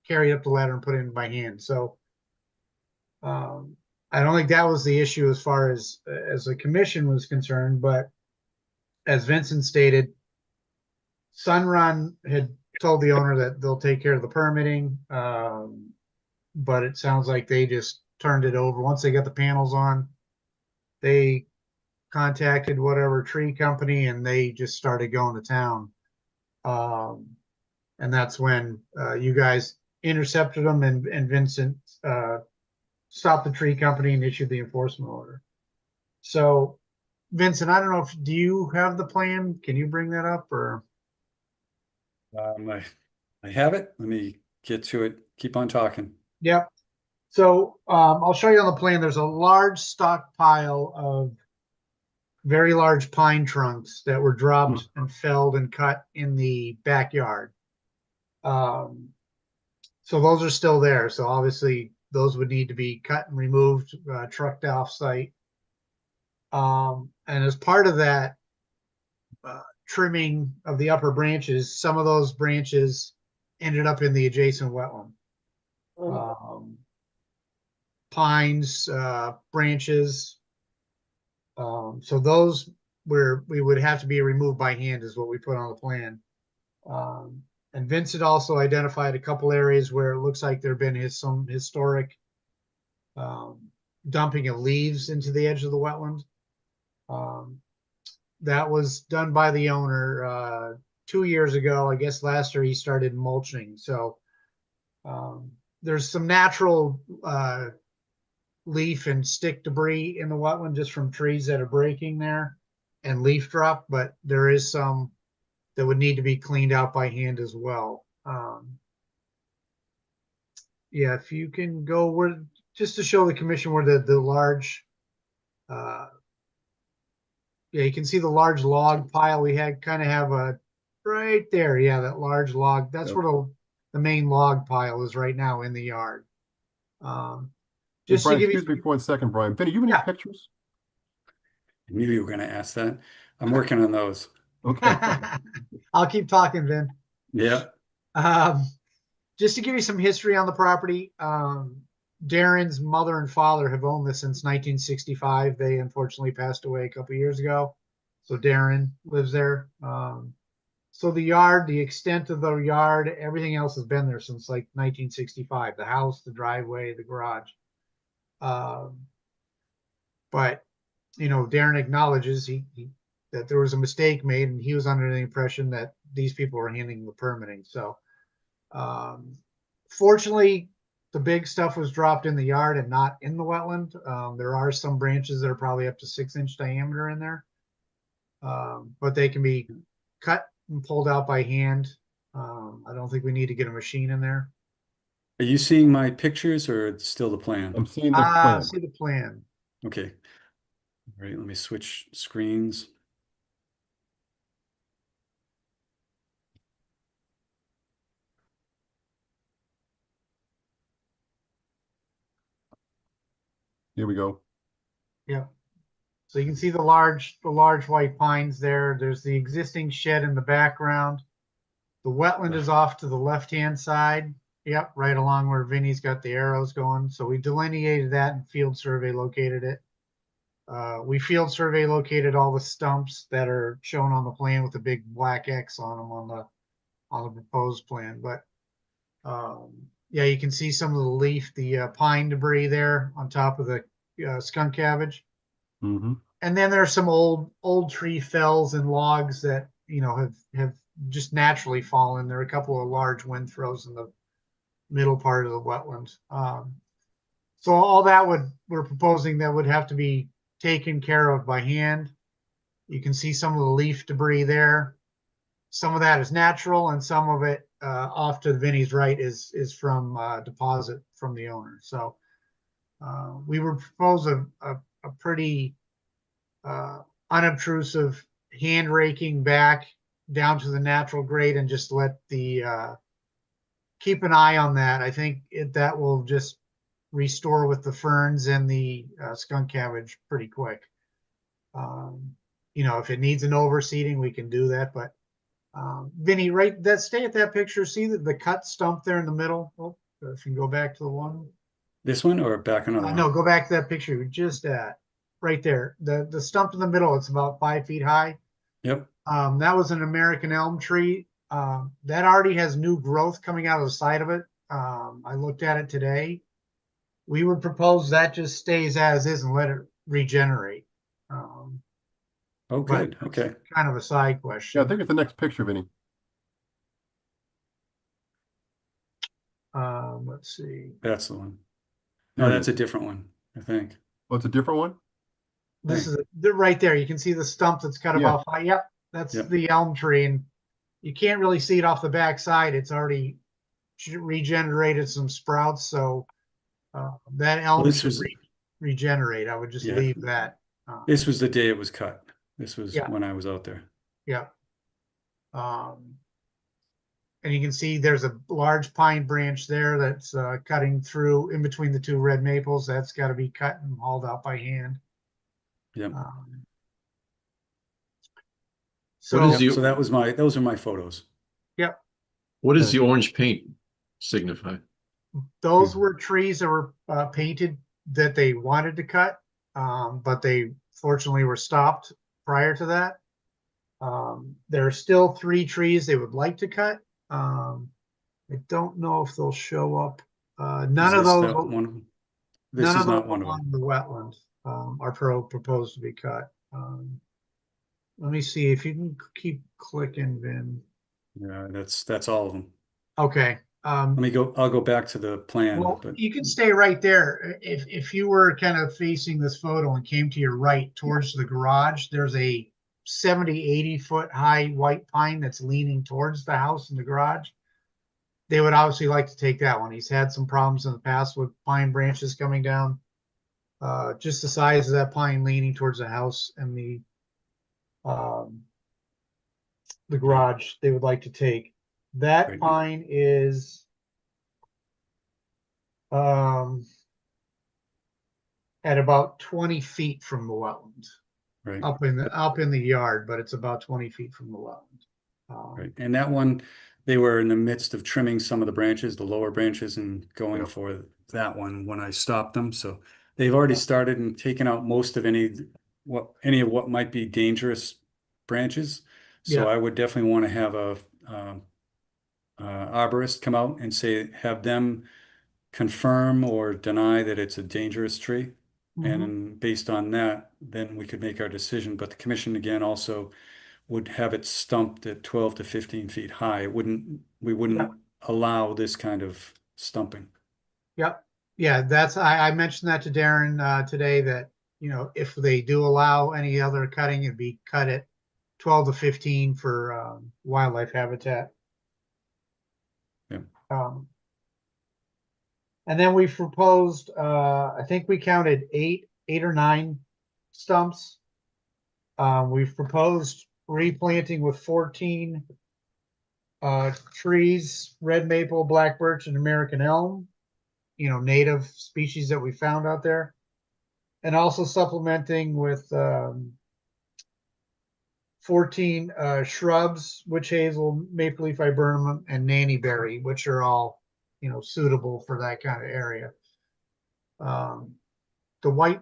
carried up the ladder and put in by hand. So I don't think that was the issue as far as the commission was concerned. But as Vincent stated, Sunrun had told the owner that they'll take care of the permitting. But it sounds like they just turned it over. Once they got the panels on, they contacted whatever tree company and they just started going to town. And that's when you guys intercepted them and Vincent stopped the tree company and issued the enforcement order. So, Vincent, I don't know do you have the plan? Can you bring that up or? I have it. Let me get to it. Keep on talking. Yep. So I'll show you on the plan. There's a large stockpile of very large pine trunks that were dropped and felled and cut in the backyard. So those are still there. So obviously those would need to be cut and removed, trucked off site. And as part of that trimming of the upper branches, some of those branches ended up in the adjacent wetland. Pines, branches. So those we would have to be removed by hand is what we put on the plan. And Vincent also identified a couple areas where it looks like there have been some historic dumping of leaves into the edge of the wetland. That was done by the owner 2 years ago. I guess last year he started mulching. So there's some natural leaf and stick debris in the wetland just from trees that are breaking there and leaf drop, but there is some that would need to be cleaned out by hand as well. Yeah, if you can go just to show the commission where the large, yeah, you can see the large log pile we had kind of have right there. Yeah, that large log. That's where the main log pile is right now in the yard. Just Brian, to give excuse me for 1 second, Brian. Vinny, you have any pictures? I knew you were going to ask that. I'm working on those. Okay. I'll keep talking, Vin. Yeah. Just to give you some history on the property, Darren's mother and father have owned this since 1965. They unfortunately passed away a couple years ago. So Darren lives there. So the yard, the extent of the yard, everything else has been there since like 1965. The house, the driveway, the garage. But, you know, Darren acknowledges that there was a mistake made and he was under the impression that these people were handling the permitting. So fortunately, the big stuff was dropped in the yard and not in the wetland. There are some branches that are probably up to 6-inch diameter in there. But they can be cut and pulled out by hand. I don't think we need to get a machine in there. Are you seeing my pictures or it's still the plan? I'm seeing the plan. See the plan. Okay. All right, let me switch screens. Here we go. Yeah. So you can see the large white pines there. There's the existing shed in the background. The wetland is off to the left-hand side. Yep, right along where Vinny's got the arrows going. So we delineated that and field survey located it. We field survey located all the stumps that are shown on the plan with a big black X on them on the proposed plan. But yeah, you can see some of the pine debris there on top of the skunk cabbage. Mm-hmm. And then there's some old tree fells and logs that, you know, have just naturally fallen. There are a couple of large wind throws in the middle part of the wetland. So all that we're proposing that would have to be taken care of by hand. You can see some of the leaf debris there. Some of that is natural, and some of it off to Vinny's right is from deposit from the owner. So we would propose a pretty unobtrusive hand raking back down to the natural grade and just let the keep an eye on that. I think that will just restore with the ferns and the skunk cabbage pretty quick. You know, if it needs an overseeding, we can do that. But Vinny, stay at that picture. See the cut stump there in the middle. Oh, if you can go back to the one. This one or back another one? No, go back to that picture you're just at. Right there. The stump in the middle, it's about 5 feet high. Yep. That was an American elm tree. That already has new growth coming out of the side of it. I looked at it today. We would propose that just stays as is and let it regenerate. Oh, good. Okay. Kind of a side question. Yeah, I think it's the next picture, Vinny. Let's see. That's the one. No, that's a different one, I think. Oh, it's a different one? This is right there. You can see the stump that's cut about 5. Yep, that's the elm tree, and you can't really see it off the back side. It's already regenerated some sprouts, so that elm should regenerate. I would just leave that. This was the day it was cut. This was when I was out there. Yeah. And you can see there's a large pine branch there that's cutting through in between the 2 red maples. That's got to be cut and hauled out by hand. Yep. So that was those are my photos. Yep. What does the orange paint signify? Those were trees that were painted that they wanted to cut, but they fortunately were stopped prior to that. There are still 3 trees they would like to cut. I don't know if they'll show up. None of those. This is not one of them. The wetland are proposed to be cut. Let me see if you can keep clicking, Vin. Yeah, that's all of them. Okay. I'll go back to the plan. Well, but you can stay right there. If you were kind of facing this photo and came to your right towards the garage, there's a 70-80 foot high white pine that's leaning towards the house and the garage. They would obviously like to take that one. He's had some problems in the past with pine branches coming down. Just the size of that pine leaning towards the house and the garage they would like to take. That pine is at about 20 feet from the wetland. Right. Up in the yard, but it's about 20 feet from the wetland. Right. And that one, they were in the midst of trimming some of the branches, the lower branches, and going for that one when I stopped them. So they've already started and taken out most of any of what might be dangerous branches. So I would definitely want to have a arborist come out and have them confirm or deny that it's a dangerous tree. And based on that, then we could make our decision. But the commission again also would have it stumped at 12 to 15 feet high. We wouldn't allow this kind of stumping. Yep. Yeah, I mentioned that to Darren today that, if they do allow any other cutting, it'd be cut at 12 to 15 for wildlife habitat. Yeah. And then we proposed, I think we counted eight or nine stumps. We've proposed replanting with 14 trees, red maple, black birch, and American elm, native species that we found out there. And also supplementing with 14 shrubs, witch hazel, maple leaf viburnum, and nannyberry, which are all, suitable for that kind of area. The white,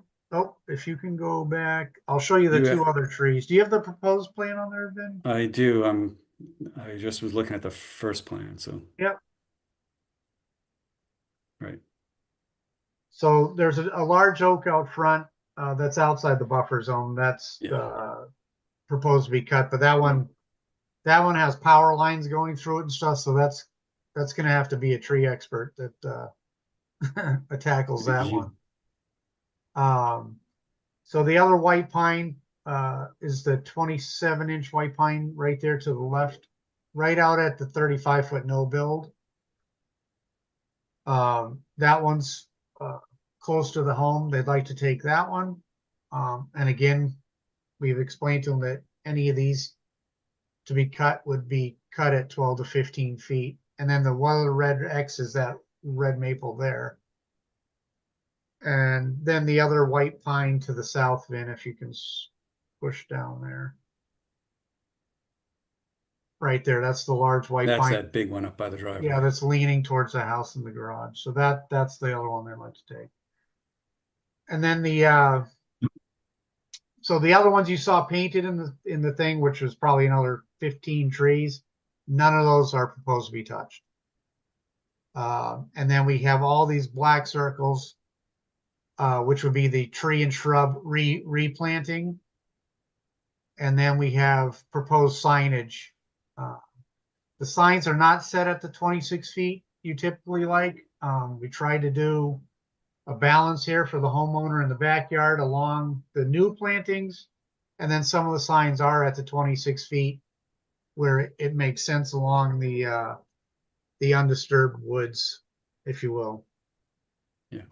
if you can go back, I'll show you the two other trees. Do you have the proposed plan on there, Vin? I do. I just was looking at the first plan, so. Yep. Right. So there's a large oak out front that's outside the buffer zone. That's proposed to be cut, but that one has power lines going through it and stuff. So that's going to have to be a tree expert that tackles that one. So the other white pine is the 27-inch white pine right there to the left, right out at the 35-foot no build. That one's close to the home. They'd like to take that one. And again, we've explained to them that any of these to be cut would be cut at 12 to 15 feet. And then the one of the red X is that red maple there. And then the other white pine to the south, Vin, if you can push down there. Right there, that's the large white pine. That's that big one up by the driveway. Yeah, that's leaning towards the house and the garage. So that's the other one they'd like to take. And then so the other ones you saw painted in the thing, which was probably another 15 trees, none of those are proposed to be touched. And then we have all these black circles, which would be the tree and shrub replanting. And then we have proposed signage. The signs are not set at the 26 feet you typically like. We tried to do a balance here for the homeowner in the backyard along the new plantings. And then some of the signs are at the 26 feet where it makes sense along the undisturbed woods, if you will. Yeah.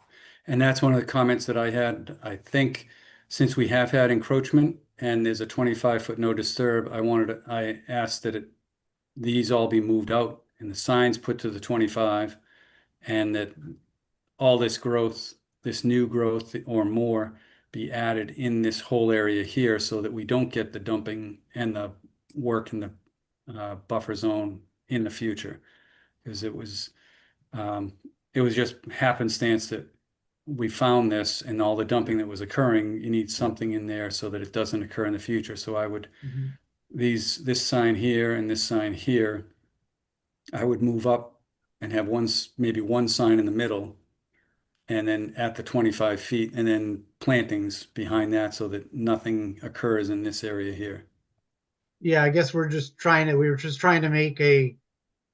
And that's one of the comments that I had. I think since we have had encroachment and there's a 25-foot no disturb, I asked that these all be moved out and the signs put to the 25, and that all this growth, this new growth or more, be added in this whole area here so that we don't get the dumping and the work in the buffer zone in the future. Because it was just happenstance that we found this, and all the dumping that was occurring, you need something in there so that it doesn't occur in the future. So I would, this sign here and this sign here, I would move up and have maybe one sign in the middle, and then at the 25 feet, and then plantings behind that so that nothing occurs in this area here. Yeah, I guess we were just trying to make a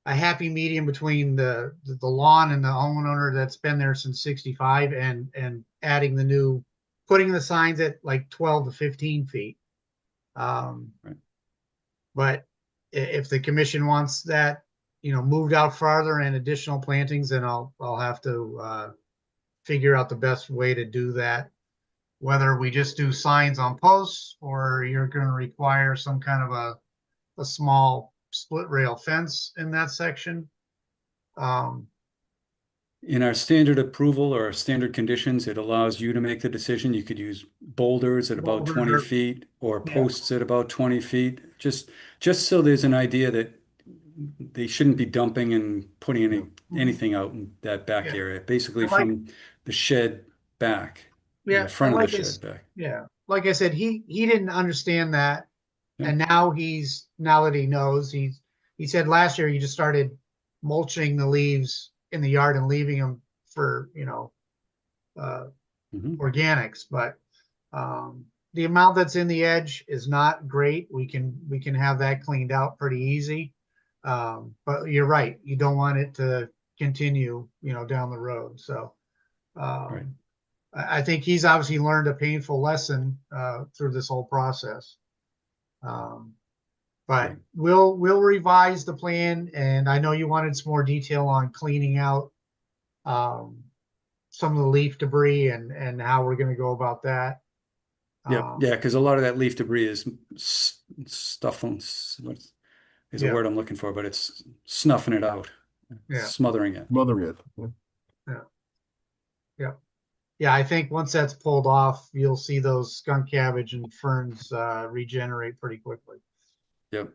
happy medium between the lawn and the homeowner that's been there since 65 and adding putting the signs at like 12 to 15 feet. Right. But if the commission wants that, moved out farther and additional plantings, then I'll have to figure out the best way to do that. Whether we just do signs on posts or you're going to require some kind of a small split rail fence in that section. In our standard approval or our standard conditions, it allows you to make the decision. You could use boulders at about 20 feet or posts at about 20 feet, just so there's an idea that they shouldn't be dumping and putting anything out in that back area, basically from the shed back, the front of the shed back. Yeah, like I said, he didn't understand that. And now that he knows, he said last year he just started mulching the leaves in the yard and leaving them for, organics. But the amount that's in the edge is not great. We can have that cleaned out pretty easy. But you're right. You don't want it to continue, down the road. So, Right. I think he's obviously learned a painful lesson through this whole process. But Right. we'll revise the plan, and I know you wanted some more detail on cleaning out some of the leaf debris and how we're going to go about that. Yeah, because a lot of that leaf debris is stuffing. What is a Yeah. word I'm looking for, but it's snuffing it out, Yeah. smothering it. Mothering it. Yeah, I think once that's pulled off, you'll see those skunk cabbage and ferns regenerate pretty quickly. Yep.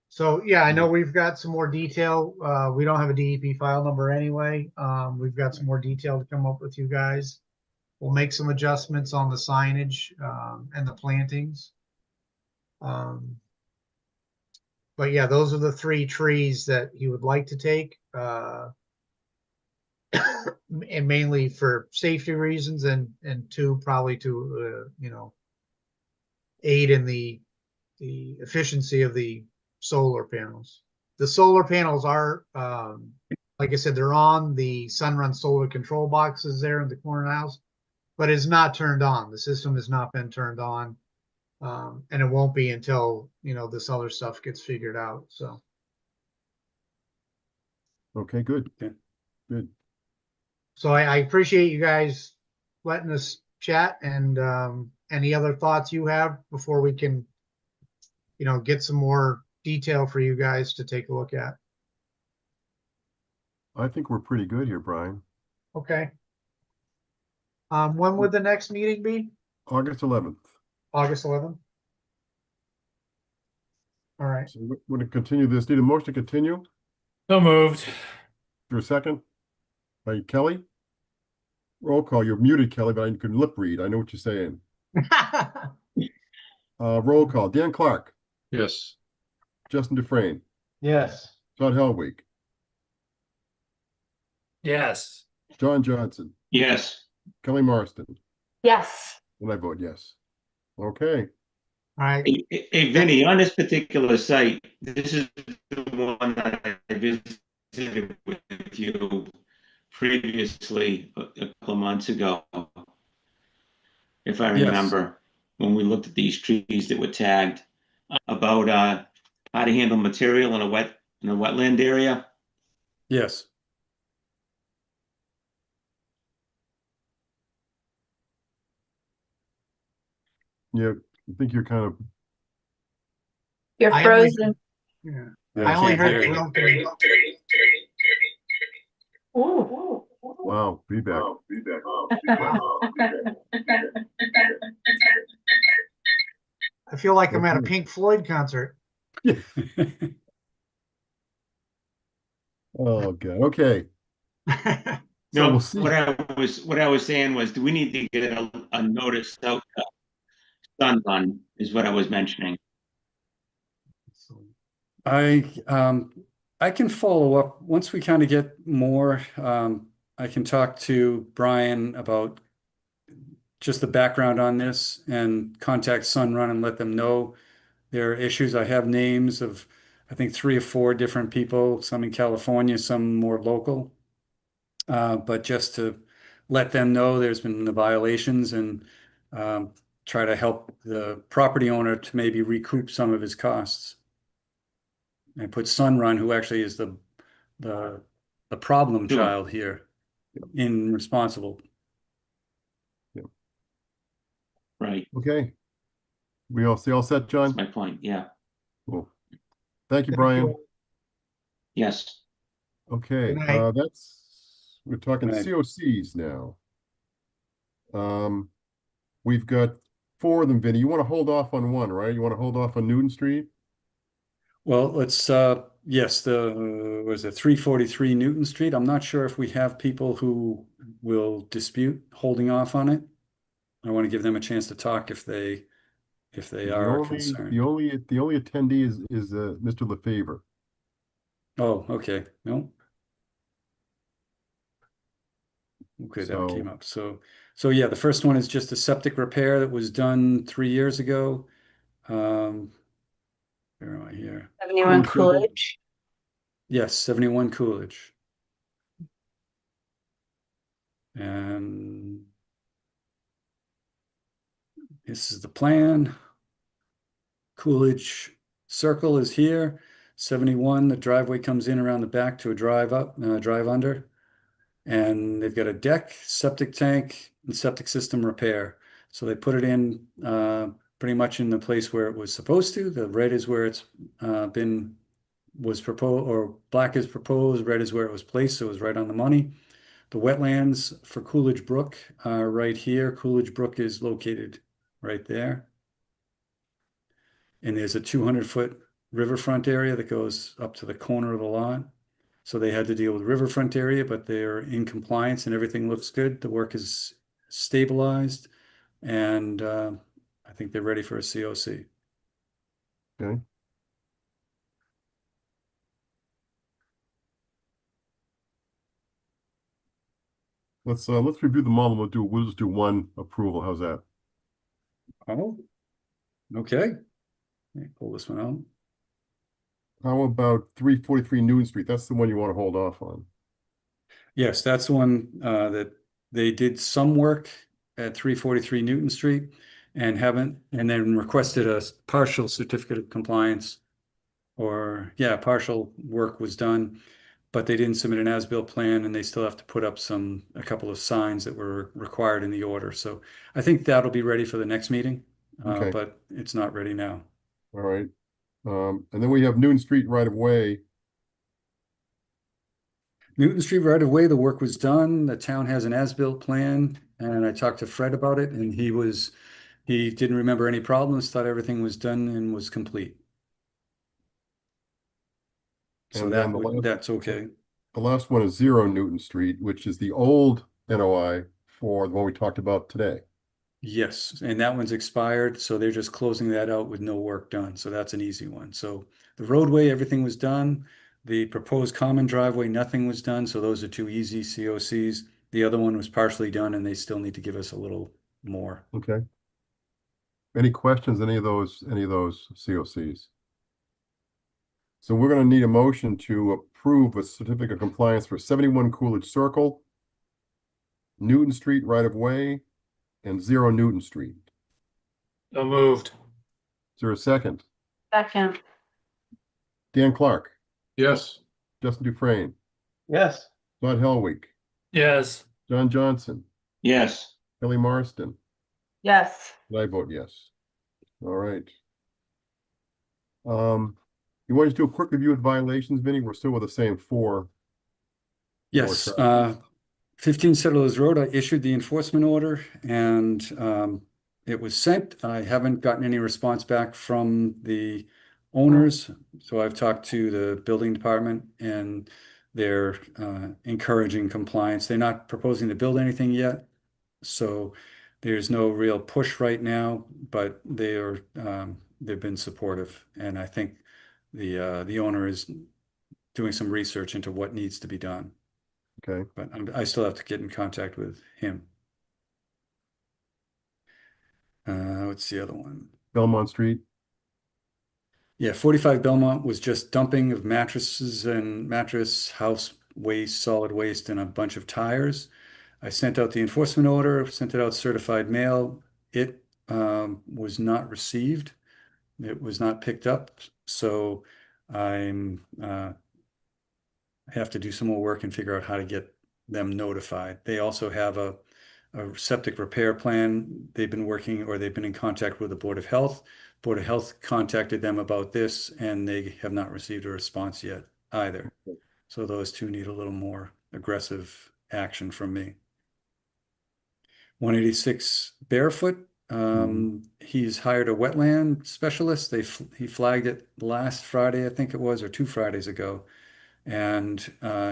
So yeah, I know we've got some more detail. We don't have a DEP file number anyway. We've got some more detail to come up with you guys. We'll make some adjustments on the signage and the plantings. But yeah, those are the 3 trees that he would like to take, and mainly for safety reasons, and 2 probably to aid in the efficiency of the solar panels. The solar panels are, like I said, they're on the Sunrun solar control boxes there in the corner of the house, but it's not turned on. The system has not been turned on, and it won't be until this other stuff gets figured out. So Okay, good. Okay. Good. so I appreciate you guys letting us chat, and any other thoughts you have before we can get some more detail for you guys to take a look at. I think we're pretty good here, Brian. Okay. When would the next meeting be? August 11th. August 11th? All right. So we're going to continue this. Need a motion to continue? So moved. For a second? By Kelly? Roll call. You're muted, Kelly, but I can lip read. I know what you're saying. Roll call. Dan Clark. Yes. Justin Dufresne. Yes. Todd Helwig. Yes. John Johnson. Yes. Kelly Marston. Yes. And I vote yes. Okay. All right. Hey, Vinny, on this particular site, this is the one that I visited with you previously a couple of months ago, if I Yes. remember, when we looked at these trees that were tagged about how to handle material in a wetland area. Yes. Yeah, I think you're kind of. You're I only- frozen. Yeah. Yeah, I only can't heard hear you. Ooh. Wow, feedback. I feel like I'm at a Pink Floyd concert. Oh, God. Okay. So No, we'll see. what I was saying was, do we need to get a notice out to Sunrun is what I was mentioning. I can follow up once we kind of get more. I can talk to Brian about just the background on this and contact Sunrun and let them know there are issues. I have names of, I think, 3 or 4 different people, some in California, some more local. But just to let them know there's been the violations and try to help the property owner to maybe recoup some of his costs. And put Sunrun, who actually is the problem Sure. child here, in responsible. Right. Okay. We all set, John? That's my point. Yeah. Cool. Thank you, Brian. Yes. Okay, Good night. we're talking Good night. COCs now. We've got 4 of them, Vinny. You want to hold off on one, right? You want to hold off on Newton Street? Well, let's, yes, was it 343 Newton Street? I'm not sure if we have people who will dispute holding off on it. I want to give them a chance to talk if they are concerned. The only attendee is Mr. Lefevre. Oh, okay. No. Okay, that came So- up. So yeah, the first one is just a septic repair that was done 3 years ago. Where am I here? 71 Coolidge. Coolidge. Yes, 71 Coolidge. And this is the plan. Coolidge Circle is here. 71, the driveway comes in around the back to a drive under. And they've got a deck, septic tank, and septic system repair. So they put it in pretty much in the place where it was supposed to. The red is where it's was proposed, or black is proposed, red is where it was placed, so it was right on the money. The wetlands for Coolidge Brook are right here. Coolidge Brook is located right there. And there's a 200-foot riverfront area that goes up to the corner of the lot. So they had to deal with riverfront area, but they're in compliance and everything looks good. The work is stabilized, and I think they're ready for a COC. Okay. Let's review them all, and we'll just do one approval. How's that? Oh, okay. Let me pull this one out. How about 343 Newton Street? That's the one you want to hold off on. Yes, that's the one that they did some work at 343 Newton Street and then requested a partial certificate of compliance, or yeah, partial work was done, but they didn't submit an as-built plan, and they still have to put up a couple of signs that were required in the order. So I think that'll be ready for the next meeting, Okay. but it's not ready now. All right. And then we have Newton Street right of way. Newton Street right of way, the work was done. The town has an as-built plan, and I talked to Fred about it, and he didn't remember any problems, thought everything was done and was complete. So And then the last, that's okay. the last one is 0 Newton Street, which is the old NOI for the one we talked about today. Yes, and that one's expired, so they're just closing that out with no work done. So that's an easy one. So the roadway, everything was done. The proposed common driveway, nothing was done. So those are two easy COCs. The other one was partially done, and they still need to give us a little more. Okay. Any questions, any of those COCs? So we're going to need a motion to approve a certificate of compliance for 71 Coolidge Circle, Newton Street right of way, and 0 Newton Street. So moved. Is there a second? Second. Dan Clark, Yes. Justin Dufresne, Yes. Todd Helwig, Yes. John Johnson, Yes. Kelly Marston. Yes. And I vote yes. All right. You want to do a quick review of violations, Vinny? We're still with the same 4. Yes, traffic. 15 Settlers Road, I issued the enforcement order, and it was sent. I haven't gotten any response back from the owners, so I've talked to the building department, and they're encouraging compliance. They're not proposing to build anything yet, so there's no real push right now, but they've been supportive, and I think the owner is doing some research into what needs to be done. Okay. But I still have to get in contact with him. What's the other one? Belmont Street. Yeah, 45 Belmont was just dumping of mattresses and mattress, house waste, solid waste, and a bunch of tires. I sent out the enforcement order, sent it out certified mail. It was not received. It was not picked up. So I have to do some more work and figure out how to get them notified. They also have a septic repair plan. They've been working, or they've been in contact with the Board of Health. Board of Health contacted them about this, and they have not received a response yet either. So those two need a little more aggressive action from me. 186 Barefoot. He's hired a wetland specialist. He flagged it last Friday, I think it was, or 2 Fridays ago. And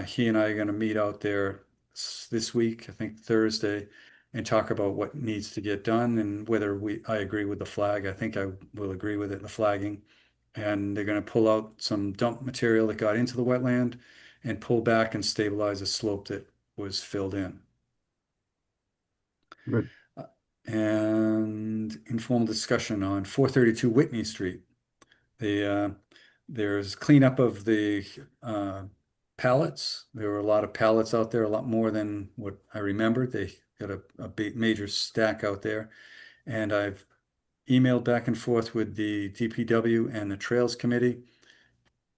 he and I are going to meet out there this week, I think Thursday, and talk about what needs to get done and whether I agree with the flag. I think I will agree with it, the flagging. And they're going to pull out some dump material that got into the wetland and pull back and stabilize a slope that was filled in. Good. And informal discussion on 432 Whitney Street. The There's cleanup of the pallets. There were a lot of pallets out there, a lot more than what I remembered. They got a big major stack out there. And I've emailed back and forth with the DPW and the Trails Committee,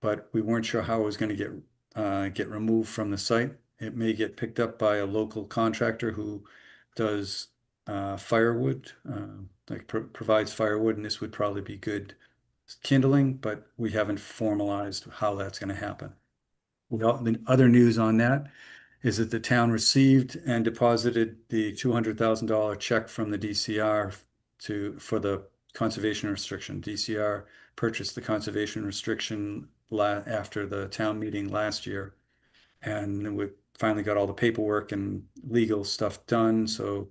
but we weren't sure how it was going to get removed from the site. It may get picked up by a local contractor who does firewood, provides firewood, and this would probably be good kindling, but we haven't formalized how that's going to happen. The other news on that is that the town received and deposited the $200,000 check from the DCR for the conservation restriction. DCR purchased the conservation restriction after the town meeting last year, and we finally got all the paperwork and legal stuff done. So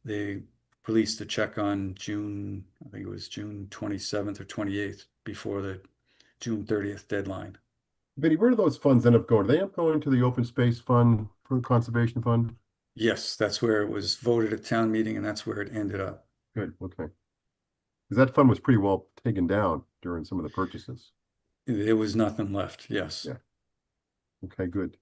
they released the check on June, I think it was June 27th or 28th, before the June 30th deadline. Vinny, where do those funds end up going? Do they end up going to the open space fund for the conservation fund? Yes, that's where it was voted at town meeting, and that's where it ended up. Good, okay. Because that fund was pretty well taken down during some of the purchases. There was nothing left, yes. Yeah. Okay, good.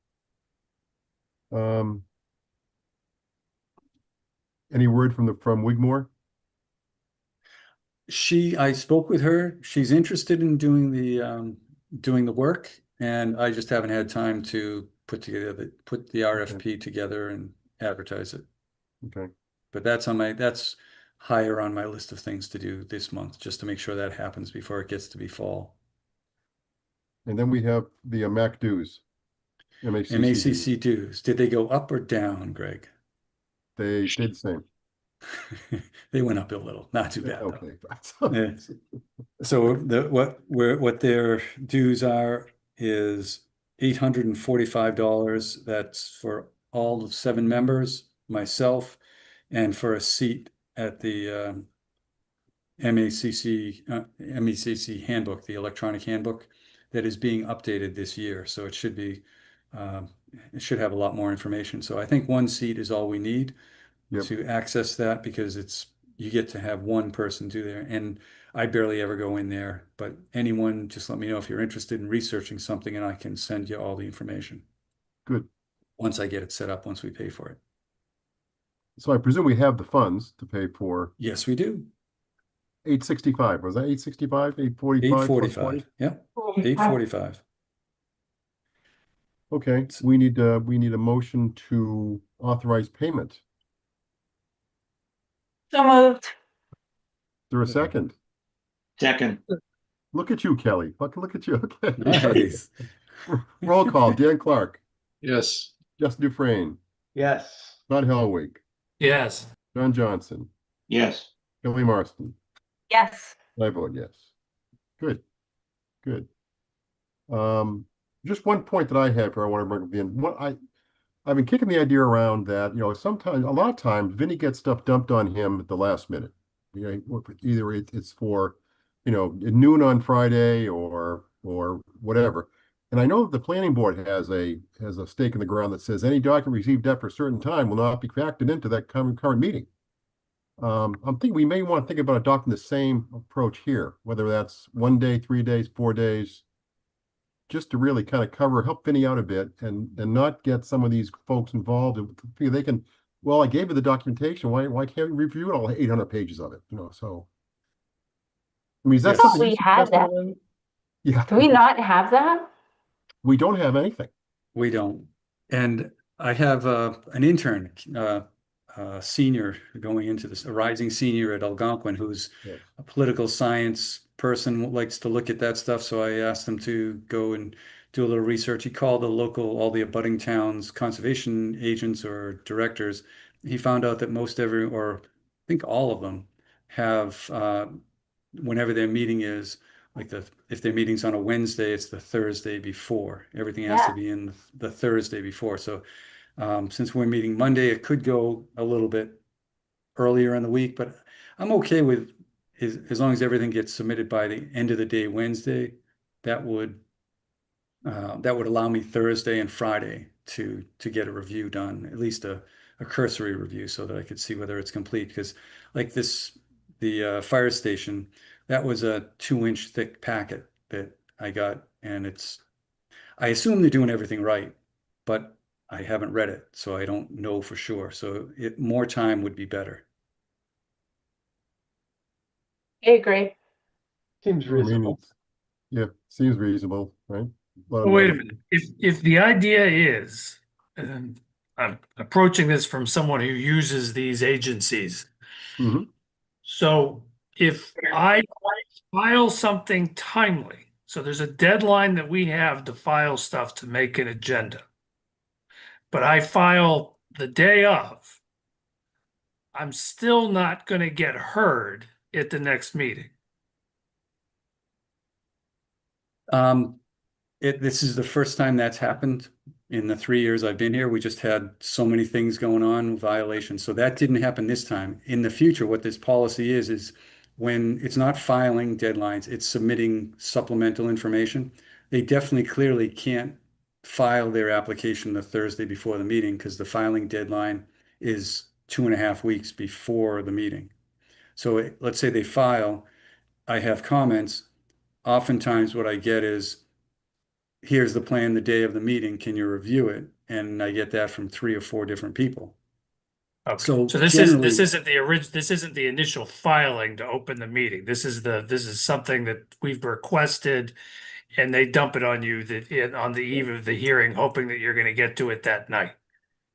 Any word from Wigmore? I spoke with her. She's interested in doing the work, and I just haven't had time to put the RFP together and advertise it. Okay. But that's higher on my list of things to do this month, just to make sure that happens before it gets to be fall. And then we have the MAC dues. MACC dues. Did they go up or down, Greg? They did the same. They went up a little, not too bad. Okay. Yeah. So what their dues are is $845. That's for all 7 members, myself, and for a seat at the MECC handbook, the electronic handbook that is being updated this year. So it should be, it should have a lot more information. So I think 1 seat is all we need to access that, because you get to have 1 person do there. And I barely ever go in there, but anyone, just let me know if you're interested in researching something, and I can send you all the information. Good. Once I get it set up, once we pay for it. So I presume we have the funds to pay for. Yes, we do. 865, was that 865, 845? 845, yeah, 845. Okay, we need a motion to authorize payment. So moved. Is there a second? Second. Look at you, Kelly. Look at you. Okay. Nice. Roll call. Dan Clark. Yes. Justin Dufresne. Yes. Todd Helwig. Yes. John Johnson. Yes. Kelly Marston. Yes. I vote yes. Good. Good. Just one point that I have here I want to bring up in. I've been kicking the idea around that, sometimes, a lot of times, Vinny gets stuff dumped on him at the last minute. Either it's for, noon on Friday or whatever. And I know that the planning board has a stake in the ground that says any document received after a certain time will not be factored into that current meeting. I'm thinking we may want to think about adopting the same approach here, whether that's 1 day, 3 days, 4 days, just to really kind of help Vinny out a bit and not get some of these folks involved. They can, well, I gave you the documentation. Why can't we review all 800 pages of it? So, I mean, is that something we had that? Yeah. Do we not have that? We don't have anything. We don't. And I have an intern, senior going into this, a rising senior at Algonquin, who's a political science person, likes to look at that stuff. So I asked him to go and do a little research. He called all the abutting towns if agents or directors. He found out that I think all of them have, whenever their meeting is, if their meeting's on a Wednesday, it's the Thursday before. Everything has to be in the Thursday before. So since we're meeting Monday, it could go a little bit earlier in the week, but I'm okay with as long as everything gets submitted by the end of the day Wednesday. That would allow me Thursday and Friday to get a review done, at least a cursory review, so that I could see whether it's complete. Because the fire station, that was a 2-inch thick packet that I got And I assume they're doing everything right, but I haven't read it, so I don't know for sure. So more time would be better. I agree. Seems I mean, reasonable. yeah, seems reasonable, right? Well, wait a minute. If the idea is, and I'm approaching this from someone who uses these agencies. Mhm. So if I file something timely, so there's a deadline that we have to file stuff to make an agenda, but I file the day of, I'm still not going to get heard at the next meeting. This is the first time that's happened in the 3 years I've been here. We just had so many things going on, violations. So that didn't happen this time. In the future, what this policy is when it's not filing deadlines, it's submitting supplemental information. They definitely clearly can't file their application the Thursday before the meeting because the filing deadline is 2.5 weeks before the meeting. So let's say they file, I have comments. Oftentimes what I get is, here's the plan the day of the meeting, can you review it? And I get that from 3 or 4 different people. Okay. So So this generally, isn't the original, this isn't the initial filing to open the meeting. This is something that we've requested and they dump it on you on the eve of the hearing, hoping that you're going to get to it that night.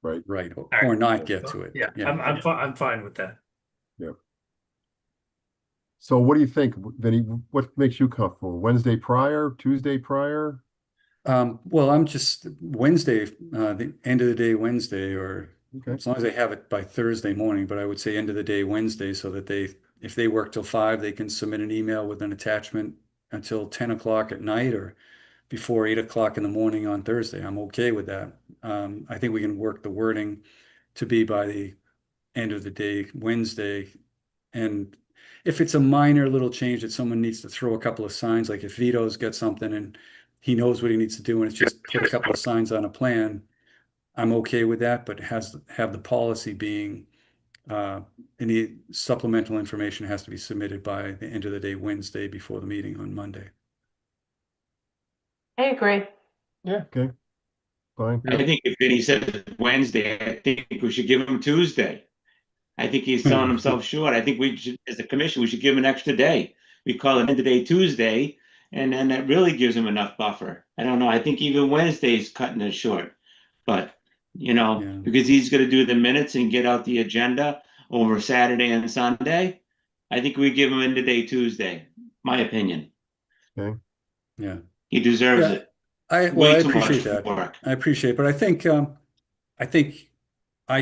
Right. right, All or right. not get to it. Yeah, I'm fine with that. Yeah. So what do you think, Vinny? What makes you comfortable? Wednesday prior, Tuesday prior? Well, I'm just Wednesday, the end of the day Wednesday, or Okay. as long as they have it by Thursday morning, but I would say end of the day Wednesday so that if they work till 5, they can submit an email with an attachment until 10 o'clock at night or before 8 o'clock in the morning on Thursday. I'm okay with that. I think we can work the wording to be by the end of the day Wednesday. And if it's a minor little change that someone needs to throw a couple of signs, like if Vito's got something and he knows what he needs to do and it's just put a couple of signs on a plan, I'm okay with that, but have the policy being any supplemental information has to be submitted by the end of the day Wednesday before the meeting on Monday. I agree. Yeah. Okay. Fine. I think if Vinny says Wednesday, I think we should give him Tuesday. I think he's selling himself short. I think we should, as a commission, we should give him an extra day. We call it end of day Tuesday, and then that really gives him enough buffer. I don't know. I think even Wednesday is cutting it short, but Yeah. because he's going to do the minutes and get out the agenda over Saturday and Sunday, I think we give him end of day Tuesday. My opinion. Okay. Yeah. He deserves Yeah. it. I Way too appreciate much that. work. I appreciate it, but I think I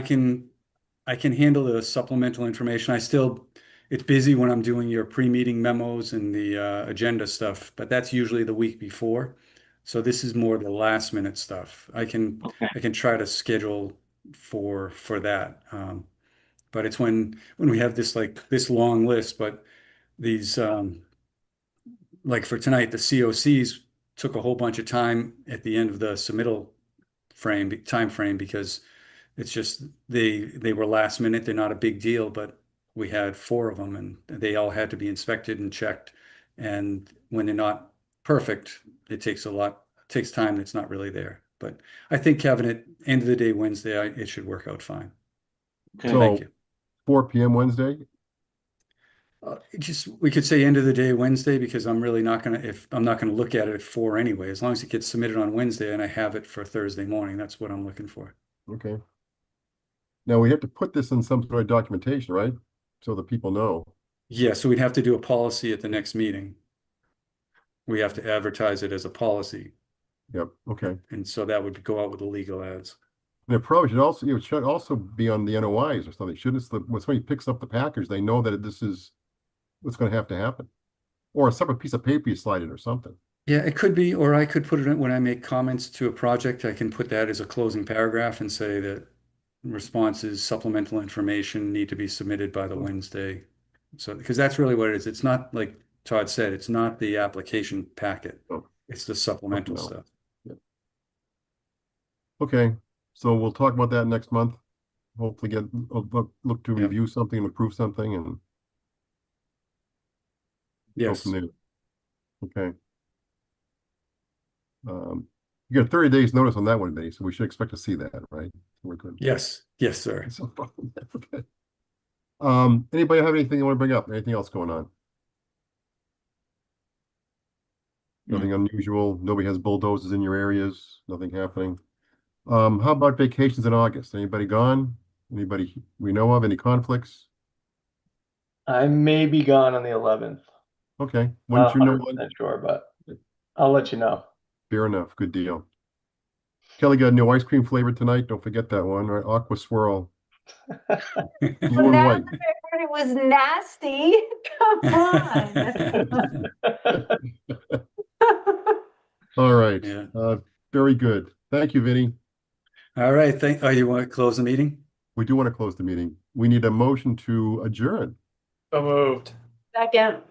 can handle the supplemental information. It's busy when I'm doing your pre-meeting memos and the agenda stuff, but that's usually the week before. So this is more the last minute stuff. I can try to schedule for that. But it's when we have this long list, but these like for tonight, the COCs took a whole bunch of time at the end of the submittal time frame because it's just they were last minute. They're not a big deal, but we had 4 of them and they all had to be inspected and checked. And when they're not perfect, it takes time that's not really there. But I think having it end of the day Wednesday, it should work out fine. Okay. So Thank you. 4 p.m. Wednesday? We could say end of the day Wednesday because I'm really not gonna look at it at 4 anyway. As long as it gets submitted on Wednesday and I have it for Thursday morning, that's what I'm looking for. Okay. Now we have to put this in some sort of documentation, right? So that people know. Yeah, so we'd have to do a policy at the next meeting. We have to advertise it as a policy. Yep. Okay. And so that would go out with the legal ads. And it should also be on the NOIs or something. Shouldn't it, when somebody picks up the package, they know that this is what's going to happen. Or a separate piece of paper you slide in or something. Yeah, it could be, or I could put it in when I make comments to a project, I can put that as a closing paragraph and say that responses, supplemental information need to be submitted by the Wednesday. So, because that's really what it is. It's not like Todd said, it's not the application packet. Oh. It's the supplemental No. stuff. Yeah. Okay. So we'll talk about that next month. Hopefully look to review something and approve something and go Yes. from there. Okay. You got 30 days notice on that one, Vinny, so we should expect to see that, right? We're good. Yes, yes, sir. Okay. Anybody have anything you want to bring up? Anything else going on? Nothing unusual. Nobody has bulldozers in your areas. Nothing happening. How about vacations in August? Anybody gone? Anybody we know of? Any conflicts? I may be gone on the 11th. Okay. Not Once you know 100% sure, but I'll let you know. fair enough. Good deal. Kelly got a new ice cream flavor tonight. Don't forget that one, right? Aqua Swirl. Blue and Now white. that I heard it was nasty. Come on. All right. Yeah. Very good. Thank you, Vinny. All right. Oh, you want to close the meeting? We do want to close the meeting. We need a motion to adjourn. So moved. Second.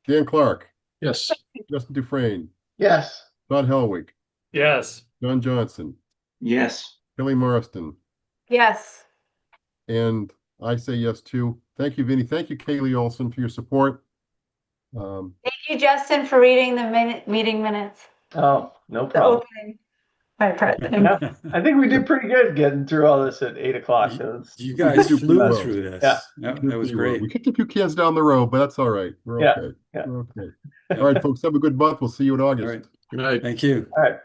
Dan Clark, Yes. Justin Dufresne, Yes. Todd Helwig, Yes. John Johnson, Yes. Kelly Marston, Yes. and I say yes too. Thank you, Vinny. Thank you, Kaylee Olson, for your support. Thank you, Justin, for reading the meeting minutes. Oh, no The problem. opening. My president. Yeah, I think we did pretty good getting through all this at 8 o'clock. You guys do flew well. through this. Yeah. That was great. We kicked a few cans down the road, but that's all right. We're Yeah, okay. yeah. We're okay. All right, folks, have a good month. We'll see you in All August. right. Good night. Thank you. All right.